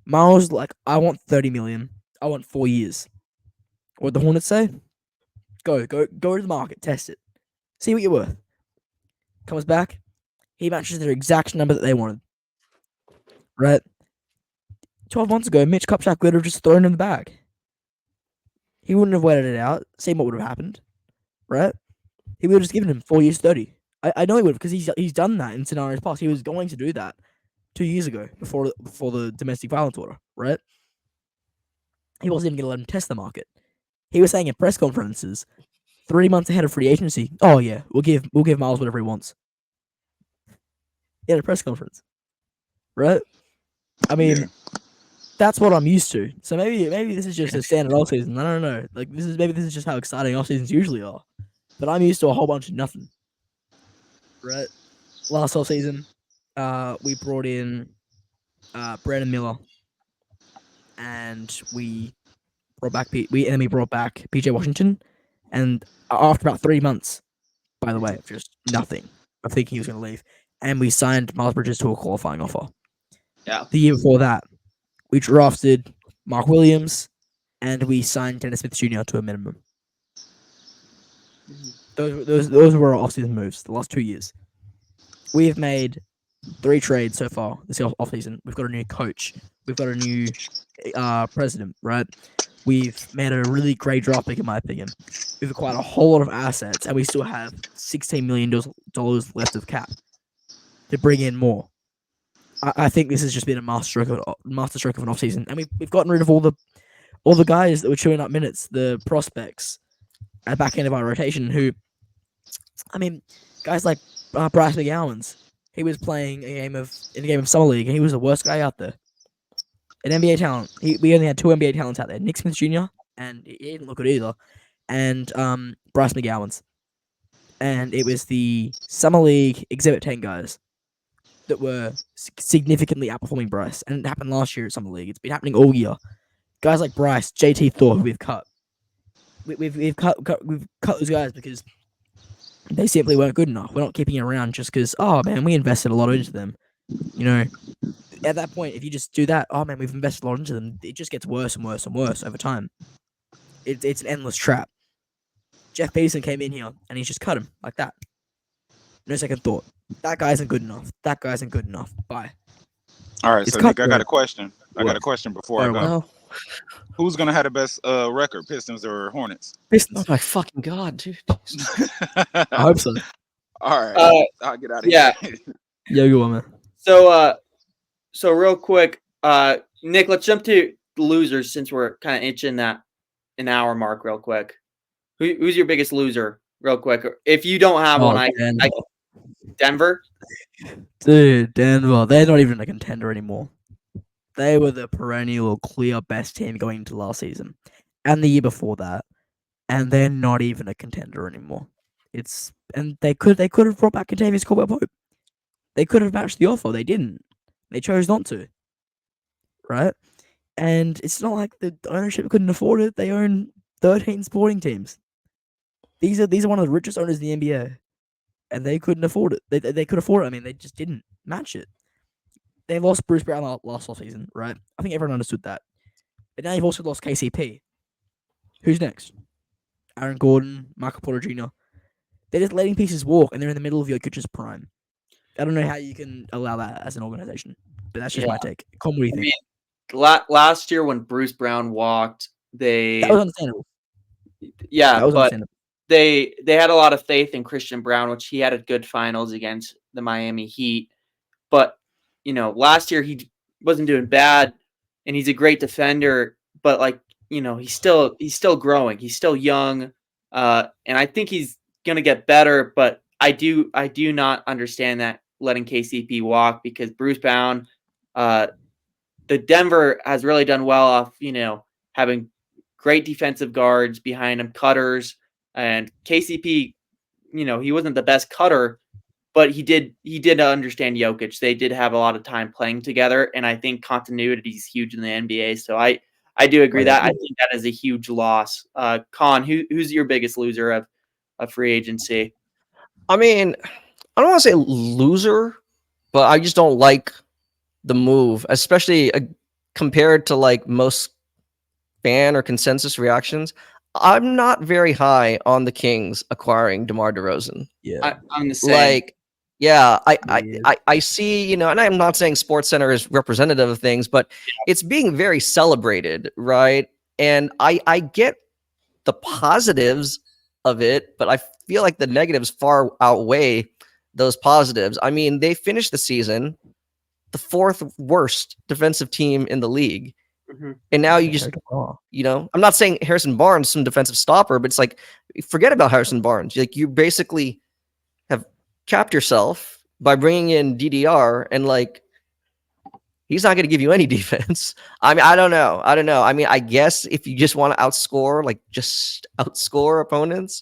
Miles like, I want 30 million. I want 4 years. What the Hornets say? Go to the market, test it, see what you're worth. Comes back, he matches their exact number that they wanted. Right? 12 months ago, Mitch Kupchak would have just thrown him the bag. He wouldn't have waited it out, seen what would have happened. Right? He would have just given him 4 years 30. I know he would have, because he's done that in scenarios past. He was going to do that 2 years ago before the domestic violence order, right? He wasn't even going to let him test the market. He was saying in press conferences, 3 months ahead of free agency, oh yeah, we'll give Miles whatever he wants. He had a press conference, right? I mean, that's what I'm used to. So maybe this is just a standard off season. I don't know. Like this is just how exciting off seasons usually are. But I'm used to a whole bunch of nothing. Right? Last off season, we brought in Brandon Miller, and we brought back PJ Washington, and after about 3 months, by the way, of just nothing, I think he was going to leave, and we signed Miles Bridges to a qualifying offer.
Yeah.
The year before that, we drafted Mark Williams, and we signed Dennis Smith Jr. to a minimum. Those were our offseason moves the last 2 years. We have made 3 trades so far this offseason. We've got a new coach. We've got a new president, right? We've made a really great draft pick, in my opinion. We've acquired a whole lot of assets, and we still have $16 million left of cap to bring in more. I think this has just been a masterstroke of an offseason, and we've gotten rid of all the guys that were chewing up minutes, the prospects at the back end of our rotation. Who, I mean, guys like Bryce McGowan's. He was playing in a game of summer league, and he was the worst guy out there. An NBA talent. We only had 2 NBA talents out there: Nick Smith Jr. and he didn't look good either, and Bryce McGowan's. And it was the summer league Exhibit 10 guys that were significantly outperforming Bryce, and it happened last year at summer league. It's been happening all year. Guys like Bryce, JT Thor, who we've cut. We've cut those guys because they simply weren't good enough. We're not keeping it around just because, oh man, we invested a lot into them. You know, at that point, if you just do that, oh man, we've invested a lot into them, it just gets worse and worse and worse over time. It's an endless trap. Jeff Peterson came in here and he's just cut him like that. No second thought. That guy isn't good enough. That guy isn't good enough. Bye.
All right,
It's
so Nick, I
cutthroat.
got a question. I got
What?
a question before I
Very
go.
well.
No.
Who's gonna have the best record, Pistons or Hornets?
Oh
Pistons.
my fucking god, dude.
I hope so.
All right, I'll get out of
Yeah.
here.
Yeah, you are, man.
So real quick, Nick, let's jump to losers since we're kind of itching that an hour mark real quick. Who's your biggest loser real quick? If you don't have one, Denver.
Dude, Denver. They're not even a contender anymore. They were the perennial clear best team going into last season and the year before that, and they're not even a contender anymore. And they could have brought back Contavious Caldwell-Pope. They could have matched the offer. They didn't. They chose not to. Right? And it's not like the ownership couldn't afford it. They own 13 sporting teams. These are one of the richest owners in the NBA, and they couldn't afford it. They could afford it. I mean, they just didn't match it. They lost Bruce Brown last offseason, right? I think everyone understood that. But now you've also lost KCP. Who's next? Aaron Gordon, Michael Porter Jr. They're just letting pieces walk, and they're in the middle of Jokic's prime. I don't know how you can allow that as an organization, but that's just my take. Con, what do you think?
Last year when Bruce Brown walked,
That was understandable.
Yeah, but
understandable.
they had a lot of faith in Christian Brown, which he had a good finals against the Miami Heat. But last year he wasn't doing bad, and he's a great defender. But he's still growing. He's still young, and I think he's gonna get better. But I do not understand that letting KCP walk, because Bruce Brown, the Denver has really done well off having great defensive guards behind him, cutters, and KCP. He wasn't the best cutter, but he did understand Jokic. They did have a lot of time playing together, and I think continuity is huge in the NBA. So I do agree that I think that is a huge loss. Con, who's your biggest loser of free agency?
I mean, I don't want to say loser, but I just don't like the move, especially compared to like most fan or consensus reactions. I'm not very high on the Kings acquiring DeMar DeRozan.
Yeah,
I'm the same.
I see, and I'm not saying SportsCenter is representative of things, but it's being very celebrated, right? And I get the positives of it, but I feel like the negatives far outweigh those positives. I mean, they finished the season the 4th worst defensive team in the league.
Mm-hmm.
And now you just, I'm not saying Harrison Barnes some defensive stopper, but it's like, forget about Harrison Barnes. Like, you basically have capped yourself by bringing in DDR, and like, he's not going to give you any defense. I mean, I don't know. I mean, I guess if you just want to just outscore opponents,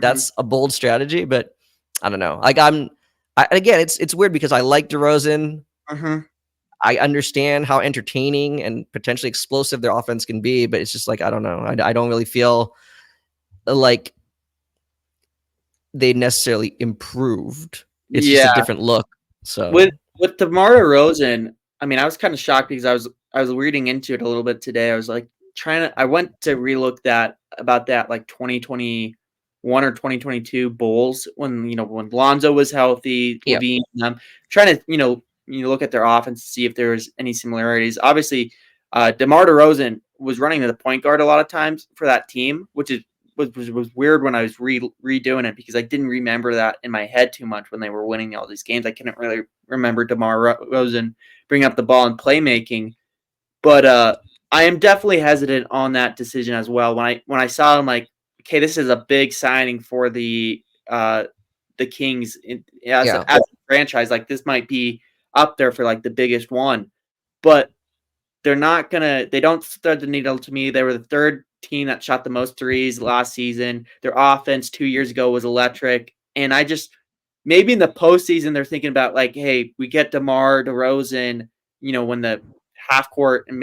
that's a bold strategy, but I don't know. Like, again, it's weird because I like DeRozan. I understand how entertaining and potentially explosive their offense can be, but it's just like, I don't know. I don't really feel like they necessarily improved. It's just a different look. So
with DeMar DeRozan, I mean, I was kind of shocked because I was reading into it a little bit today. I was like I went to relook about that like 2020 or 2022 Bulls when Lonzo was healthy,
Yeah.
Levine, trying to you look at their offense to see if there's any similarities. Obviously, DeMar DeRozan was running to the point guard a lot of times for that team, which was weird when I was redoing it because I didn't remember that in my head too much when they were winning all these games. I couldn't really remember DeMar DeRozan bringing up the ball and playmaking, but I am definitely hesitant on that decision as well. When I saw him, like, okay, this is a big signing for the Kings as a franchise. Like, this might be up there for like the biggest one, but they don't thread the needle to me. They were the third team that shot the most threes last season. Their offense 2 years ago was electric. And I just, maybe in the postseason, they're thinking about like, hey, we get DeMar DeRozan, when the half court and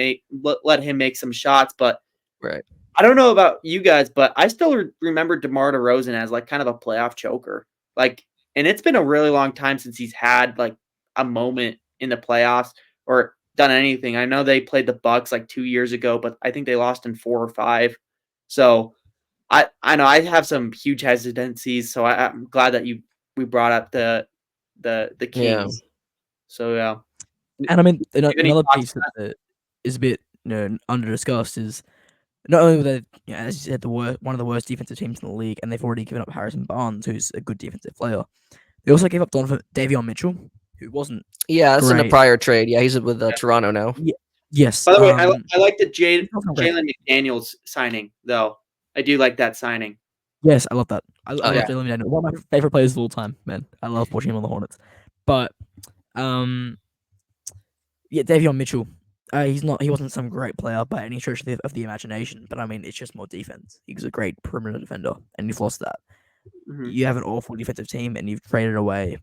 let him make some shots. But
Right.
I don't know about you guys, but I still remember DeMar DeRozan as like kind of a playoff choker. Like, and it's been a really long time since he's had like a moment in the playoffs or done anything. I know they played the Bucks like 2 years ago, but I think they lost in 4 or 5. So I know I have some huge hesitancies. So I'm glad that we brought up the Kings.
Yeah.
So yeah.
And I mean,
any
another
thoughts
piece that is a bit under discussed is not only were they, as you said, one of the worst defensive teams in the league, and they've already given up Harrison Barnes, who's a good defensive player. They also gave up Davion Mitchell, who wasn't.
Yeah, that's in a
great.
prior trade. Yeah, he's with Toronto now.
Yes.
By the way, I like the Jalen McDaniels signing, though. I do like that signing.
Yes, I love that. I love
yeah.
Jalen McDaniels. One of my favorite players of all time, man. I love watching him on the Hornets. But, yeah, Davion Mitchell. He wasn't some great player by any stretch of the imagination. But I mean, it's just more defense. He was a great perimeter defender, and you've lost that.
Mhm.
You have an awful defensive team, and you've traded away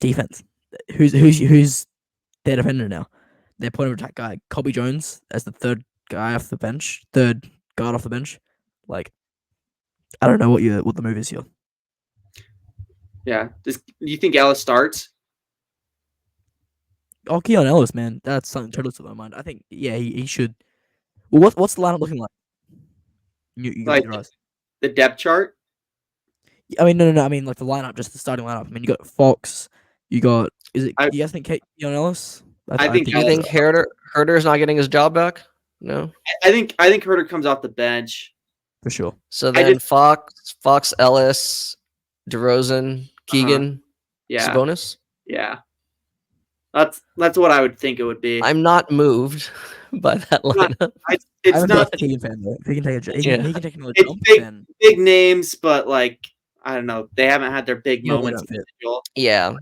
defense. Who's their defender now? Their point of attack guy, Kobe Jones, as the third guard off the bench. Like, I don't know what the move is here.
Yeah. Do you think Ellis starts?
Oh, Keon Ellis, man, that's something totally to my mind. I think, yeah, he should. Well, what's the lineup looking like? You got
Like
your eyes.
the depth chart?
I mean, no. I mean, like the lineup, just the starting lineup. I mean, you got Fox. You got. You guys think Keon Ellis?
I think.
Do you think Herder's not getting his job back? No.
I think Herder comes off the bench
for sure.
So then Fox, Ellis, DeRozan, Keegan,
yeah,
Sabonis.
Yeah, that's what I would think it would be.
I'm not moved by that lineup.
It's not
a Keegan fan though. He can take another jump.
It's big names, but like I don't know, they haven't had their big moments.
Yeah.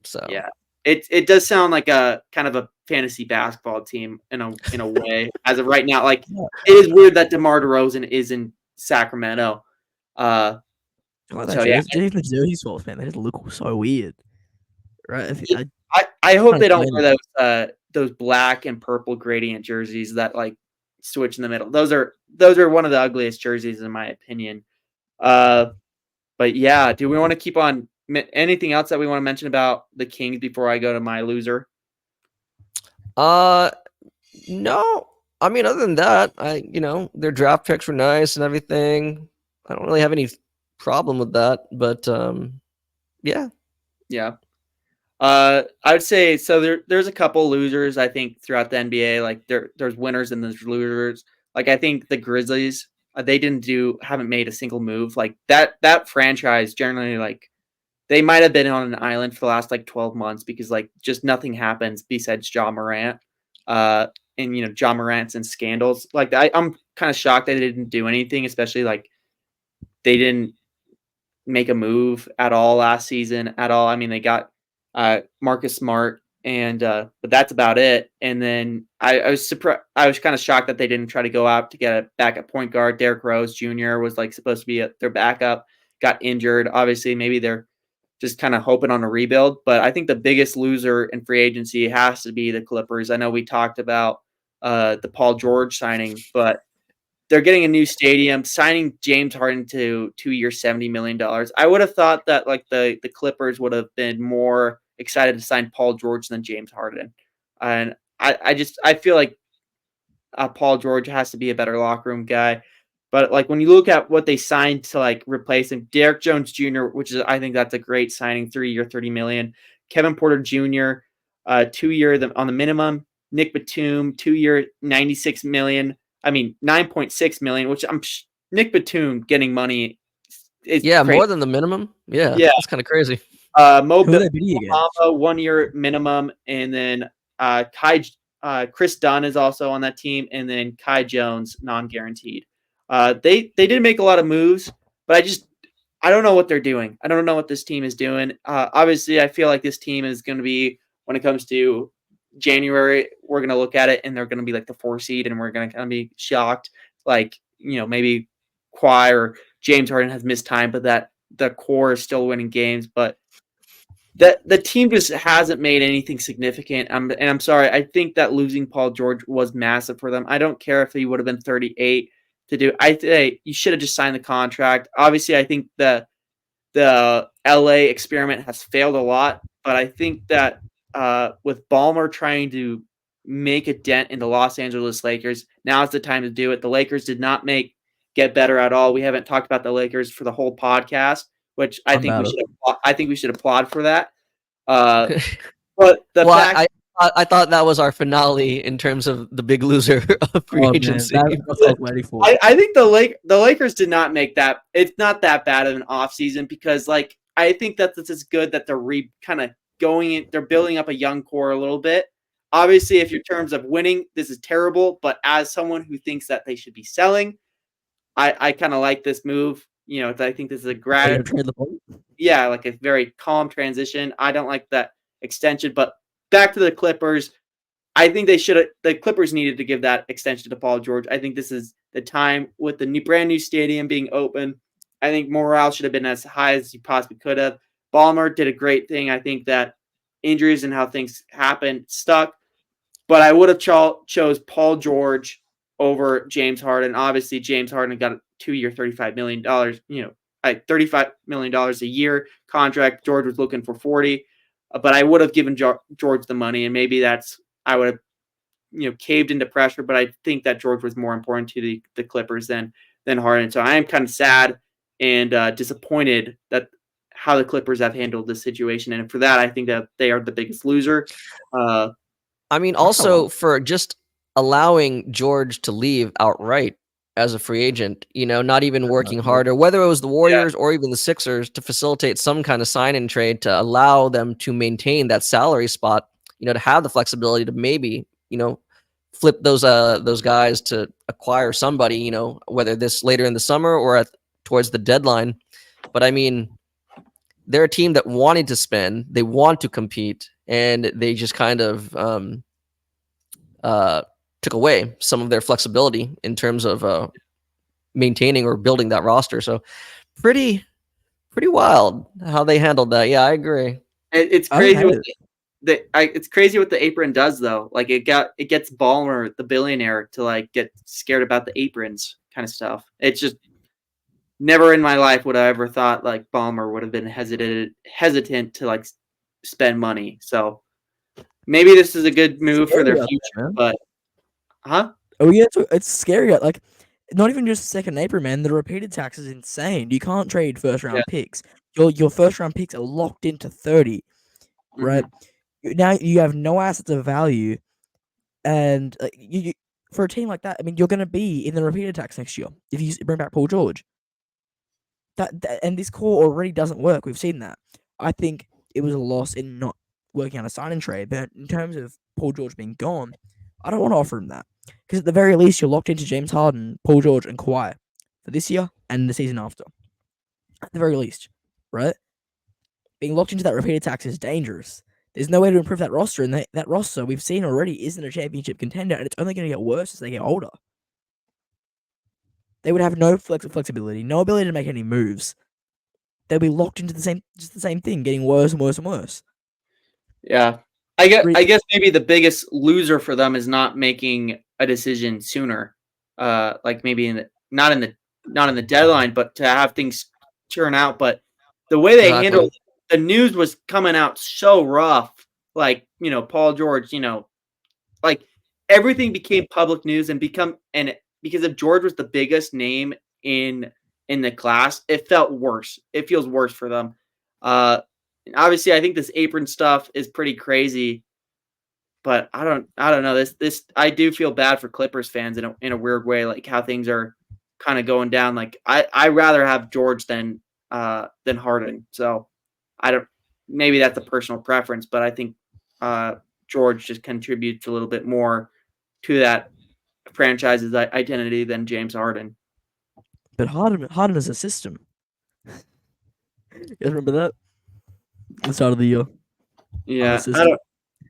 So
yeah, it does sound like a kind of a fantasy basketball team in a way as of right now. Like it is weird that DeMar DeRozan is in Sacramento.
So yeah, even the jersey swaps, man, they just look so weird, right?
I hope they don't wear those black and purple gradient jerseys that like switch in the middle. Those are one of the ugliest jerseys in my opinion. But yeah, do we want to keep on? Anything else that we want to mention about the Kings before I go to my loser?
No. I mean, other than that, their draft picks were nice and everything. I don't really have any problem with that, but yeah.
I would say so. There's a couple losers I think throughout the NBA. Like there's winners and there's losers. Like I think the Grizzlies, they haven't made a single move. Like that franchise generally, like they might have been on an island for the last like 12 months because like just nothing happens besides Ja Morant. And Ja Morant's in scandals. Like I'm kind of shocked that they didn't do anything, especially like they didn't make a move at all last season at all. I mean, they got Marcus Smart but that's about it. And then I was surprised. I was kind of shocked that they didn't try to go out to get a backup point guard. Derrick Rose Jr. was like supposed to be their backup, got injured. Obviously, maybe they're just kind of hoping on a rebuild. But I think the biggest loser in free agency has to be the Clippers. I know we talked about the Paul George signing, but they're getting a new stadium, signing James Harden to 2 years, $70 million. I would have thought that like the Clippers would have been more excited to sign Paul George than James Harden. And I feel like Paul George has to be a better locker room guy. But like when you look at what they signed to like replace him, Derek Jones Jr., which is I think that's a great signing, 3-year, $30 million. Kevin Porter Jr., 2-year on the minimum. Nick Batum, 2-year, $96 million. I mean, $9.6 million, which Nick Batum getting money is crazy.
more than the minimum. Yeah, that's kind of crazy.
Who are they bidding against?
1-year minimum, and then Chris Dunn is also on that team, and then Kai Jones non-guaranteed. They did make a lot of moves, but I don't know what they're doing. I don't know what this team is doing. Obviously, I feel like this team is going to be, when it comes to January, we're going to look at it and they're going to be like the 4 seed, and we're going to kind of be shocked. Like, maybe Kawhi or James Harden has missed time, but that the core is still winning games. But the team just hasn't made anything significant. I'm sorry. I think that losing Paul George was massive for them. I don't care if he would have been 38 to do. I think you should have just signed the contract. Obviously, I think the LA experiment has failed a lot, but I think that with Ballmer trying to make a dent in the Los Angeles Lakers, now is the time to do it. The Lakers did not get better at all. We haven't talked about the Lakers for the whole podcast, which I think we should applaud for that. But
I thought that was our finale in terms of the big loser of free agency.
Man, that's what I was waiting for.
I think the Lakers did not make that. It's not that bad of an offseason because, like, I think that this is good that they're kind of going in. They're building up a young core a little bit. Obviously, if in terms of winning, this is terrible. But as someone who thinks that they should be selling, I kind of like this move. I think this is like a very calm transition. I don't like that extension, but back to the Clippers. I think the Clippers needed to give that extension to Paul George. I think this is the time with the brand new stadium being open. I think morale should have been as high as you possibly could have. Ballmer did a great thing. I think that injuries and how things happened stuck, but I would have chose Paul George over James Harden. Obviously, James Harden got a 2-year, $35 million, $35 million a year contract. George was looking for 40, but I would have given George the money, and maybe I would have, caved into pressure. But I think that George was more important to the Clippers than Harden. So I am kind of sad and disappointed that how the Clippers have handled this situation, and for that, I think that they are the biggest loser.
I mean, also for just allowing George to leave outright as a free agent, not even working harder, whether it was the Warriors or even the Sixers, to facilitate some kind of sign and trade to allow them to maintain that salary spot, to have the flexibility to maybe, flip those guys to acquire somebody, whether this later in the summer or towards the deadline. But I mean, they're a team that wanted to spend, they want to compete, and they just kind of took away some of their flexibility in terms of maintaining or building that roster. So pretty wild how they handled that. Yeah, I agree.
It's crazy. It's crazy what the apron does, though. Like it gets Ballmer, the billionaire, to like get scared about the aprons kind of stuff. It's just never in my life would I ever thought like Ballmer would have been hesitant to like spend money. So maybe this is a good move for their future. But
oh yeah, it's scary. Like, not even just second apron, man. The repeated tax is insane. You can't trade first round picks. Your first round picks are locked into 30, right? Now you have no assets of value, and you for a team like that, I mean, you're going to be in the repeated tax next year if you bring back Paul George. That and this core already doesn't work. We've seen that. I think it was a loss in not working on a sign and trade, but in terms of Paul George being gone, I don't want to offer him that, because at the very least you're locked into James Harden, Paul George, and Kawhi for this year and the season after. At the very least, right? Being locked into that repeated tax is dangerous. There's no way to improve that roster, and that roster we've seen already isn't a championship contender, and it's only going to get worse as they get older. They would have no flexibility, no ability to make any moves. They'll be locked into the same thing, getting worse and worse and worse.
Yeah, I guess maybe the biggest loser for them is not making a decision sooner. Like maybe not in the deadline, but to have things turn out. But the way they handled the news was coming out so rough. Like, Paul George, like everything became public news and because if George was the biggest name in the class, it felt worse. It feels worse for them. Obviously, I think this apron stuff is pretty crazy, but I don't know. This I do feel bad for Clippers fans in a weird way, like how things are kind of going down. Like I rather have George than Harden. So I don't. Maybe that's a personal preference, but I think George just contributes a little bit more to that franchise's identity than James Harden.
But Harden is a system. You guys remember that? At the start of the year.
Yeah,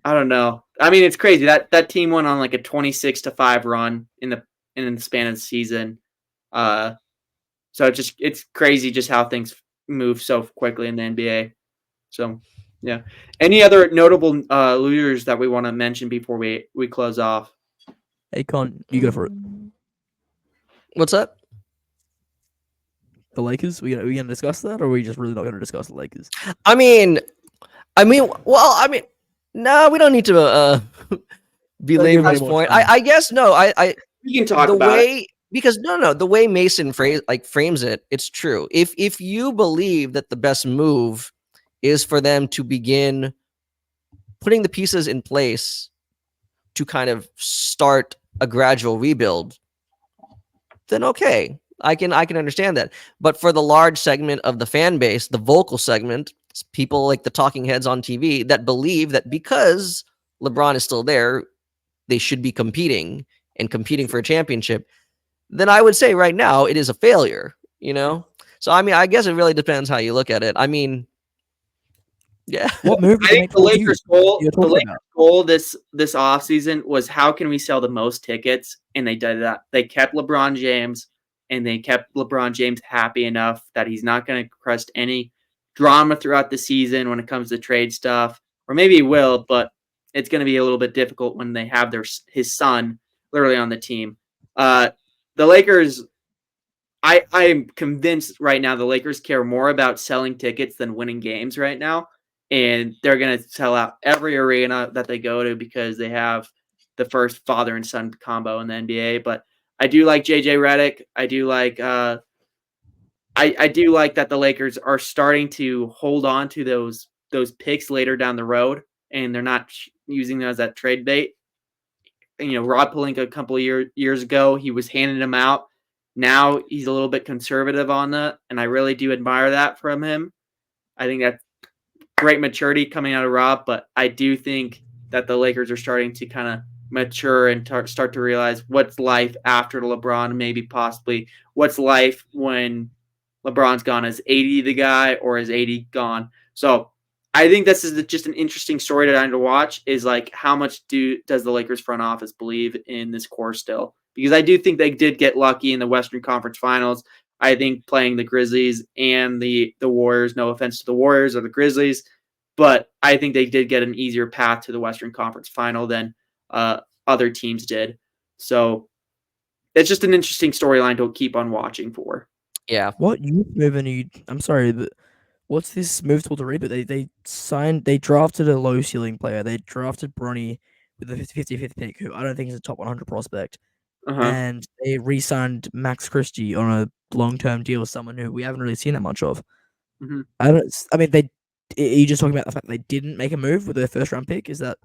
I don't know. I mean, it's crazy that team went on like a 26-5 run in the span of the season. So it's crazy just how things move so quickly in the NBA. So yeah. Any other notable losers that we want to mention before we close off?
Hey, Con, you go for it.
What's up?
The Lakers? We gonna discuss that, or are we just really not gonna discuss the Lakers?
I mean, no, we don't need to belabor this point. I guess no.
We can talk
the
about
way
it.
Because the way Mason frames it, it's true. If you believe that the best move is for them to begin putting the pieces in place to kind of start a gradual rebuild, then okay, I can understand that. But for the large segment of the fan base, the vocal segment, people like the talking heads on TV that believe that because LeBron is still there, they should be competing for a championship, then I would say right now it is a failure, So, I mean, I guess it really depends how you look at it. I mean, yeah.
What move did
I think the Lakers' goal this offseason was how can we sell the most tickets? And they did that. They kept LeBron James, and they kept LeBron James happy enough that he's not going to crust any drama throughout the season when it comes to trade stuff. Or maybe he will, but it's going to be a little bit difficult when they have his son literally on the team. The Lakers, I am convinced right now the Lakers care more about selling tickets than winning games right now. And they're going to sell out every arena that they go to because they have the first father and son combo in the NBA. But I do like JJ Redick. I do like I do like that the Lakers are starting to hold on to those picks later down the road, and they're not using them as that trade bait. Rob Pelinka a couple of years ago, he was handing them out. Now he's a little bit conservative on that, and I really do admire that from him. I think that's great maturity coming out of Rob, but I do think that the Lakers are starting to kind of mature and start to realize what's life after LeBron, maybe possibly what's life when LeBron's gone. Is 80 the guy, or is 80 gone? So I think this is just an interesting story to watch, is like how much does the Lakers front office believe in this core still? Because I do think they did get lucky in the Western Conference Finals. I think playing the Grizzlies and the Warriors, no offense to the Warriors or the Grizzlies, but I think they did get an easier path to the Western Conference Final than other teams did. So it's just an interesting storyline to keep on watching for.
Yeah.
What youth move I'm sorry, but what's this move towards a reboot? They drafted a low ceiling player. They drafted Bronny with the 55th pick, who I don't think is a top 100 prospect. And they re-signed Max Christie on a long-term deal with someone who we haven't really seen that much of.
Mm-hmm.
Are you just talking about the fact they didn't make a move with their first round pick? Is that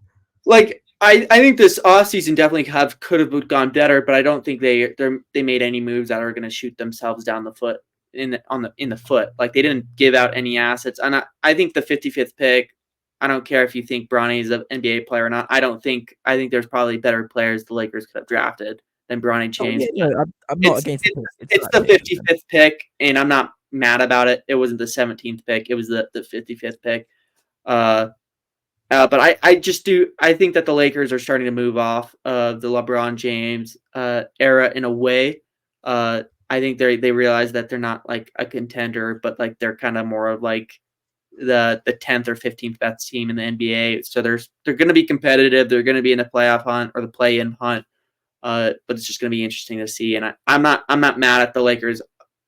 like I think this offseason definitely could have gone better, but I don't think they made any moves that are going to shoot themselves down the foot in the foot. Like they didn't give out any assets, and I think the 55th pick. I don't care if you think Bronny is an NBA player or not. I think there's probably better players the Lakers could have drafted than Bronny James.
I'm not against it.
It's the 55th pick, and I'm not mad about it. It wasn't the 17th pick. It was the 55th pick. But I think that the Lakers are starting to move off of the LeBron James era in a way. I think they realize that they're not like a contender, but like they're kind of more of like the 10th or 15th best team in the NBA. So they're going to be competitive. They're going to be in the playoff hunt or the play-in hunt. But it's just going to be interesting to see. And I'm not mad at the Lakers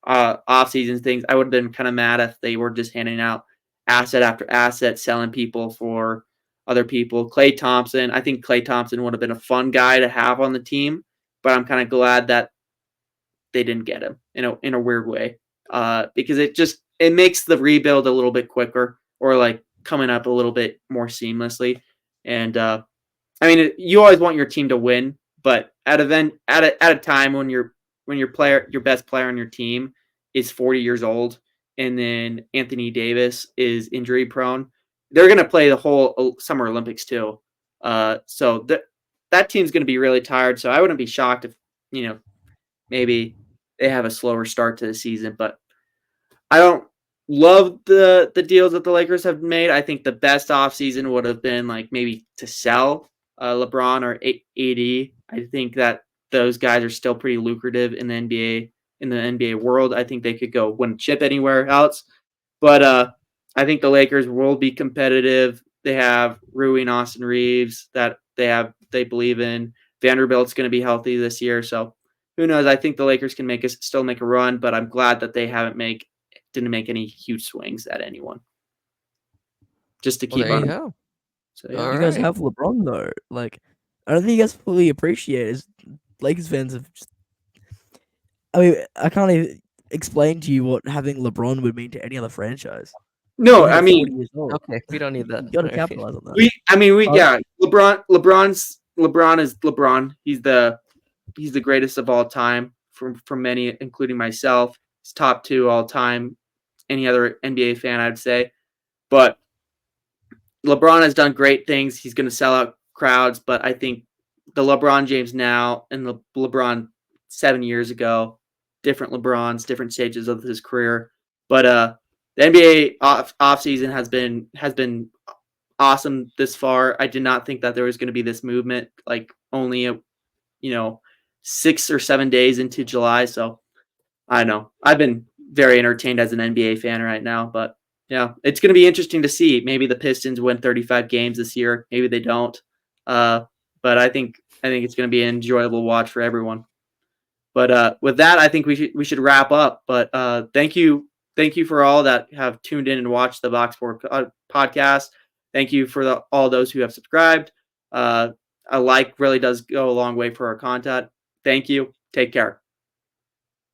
off-season things. I would have been kind of mad if they were just handing out asset after asset, selling people for other people. I think Klay Thompson would have been a fun guy to have on the team, but I'm kind of glad that they didn't get him in a weird way, because it makes the rebuild a little bit quicker, or like coming up a little bit more seamlessly. And I mean, you always want your team to win, but at a time when your best player on your team is 40 years old, and then Anthony Davis is injury prone, they're going to play the whole Summer Olympics too. So that team's going to be really tired. So I wouldn't be shocked if, maybe they have a slower start to the season. But I don't love the deals that the Lakers have made. I think the best offseason would have been like maybe to sell LeBron or AD. I think that those guys are still pretty lucrative in the NBA world. I think they could go win a chip anywhere else. But I think the Lakers will be competitive. They have Rui and Austin Reeves that they believe in. Vanderbilt's going to be healthy this year, so who knows? I think the Lakers can still make a run, but I'm glad that they didn't make any huge swings at anyone. Just to keep
there you
on.
go.
So yeah.
All
You guys
right.
have LeBron though. Like, I don't think you guys fully appreciate is Lakers fans have just. I mean, I can't even explain to you what having LeBron would mean to any other franchise.
No,
Even
I
at
mean,
40 years old.
Okay, we don't need that.
You got to
Okay.
capitalize on that.
LeBron is LeBron. He's the greatest of all time from many, including myself. He's top 2 all time. Any other NBA fan, I'd say. But LeBron has done great things. He's going to sell out crowds, but I think the LeBron James now and the LeBron 7 years ago, different LeBrons, different stages of his career. But the NBA offseason has been awesome this far. I did not think that there was going to be this movement like only 6 or 7 days into July. So I know I've been very entertained as an NBA fan right now, but yeah, it's going to be interesting to see. Maybe the Pistons win 35 games this year. Maybe they don't. But I think it's going to be an enjoyable watch for everyone. But with that, I think we should wrap up. But thank you for all that have tuned in and watched the Box Sport podcast. Thank you for all those who have subscribed. A like really does go a long way for our content. Thank you. Take care.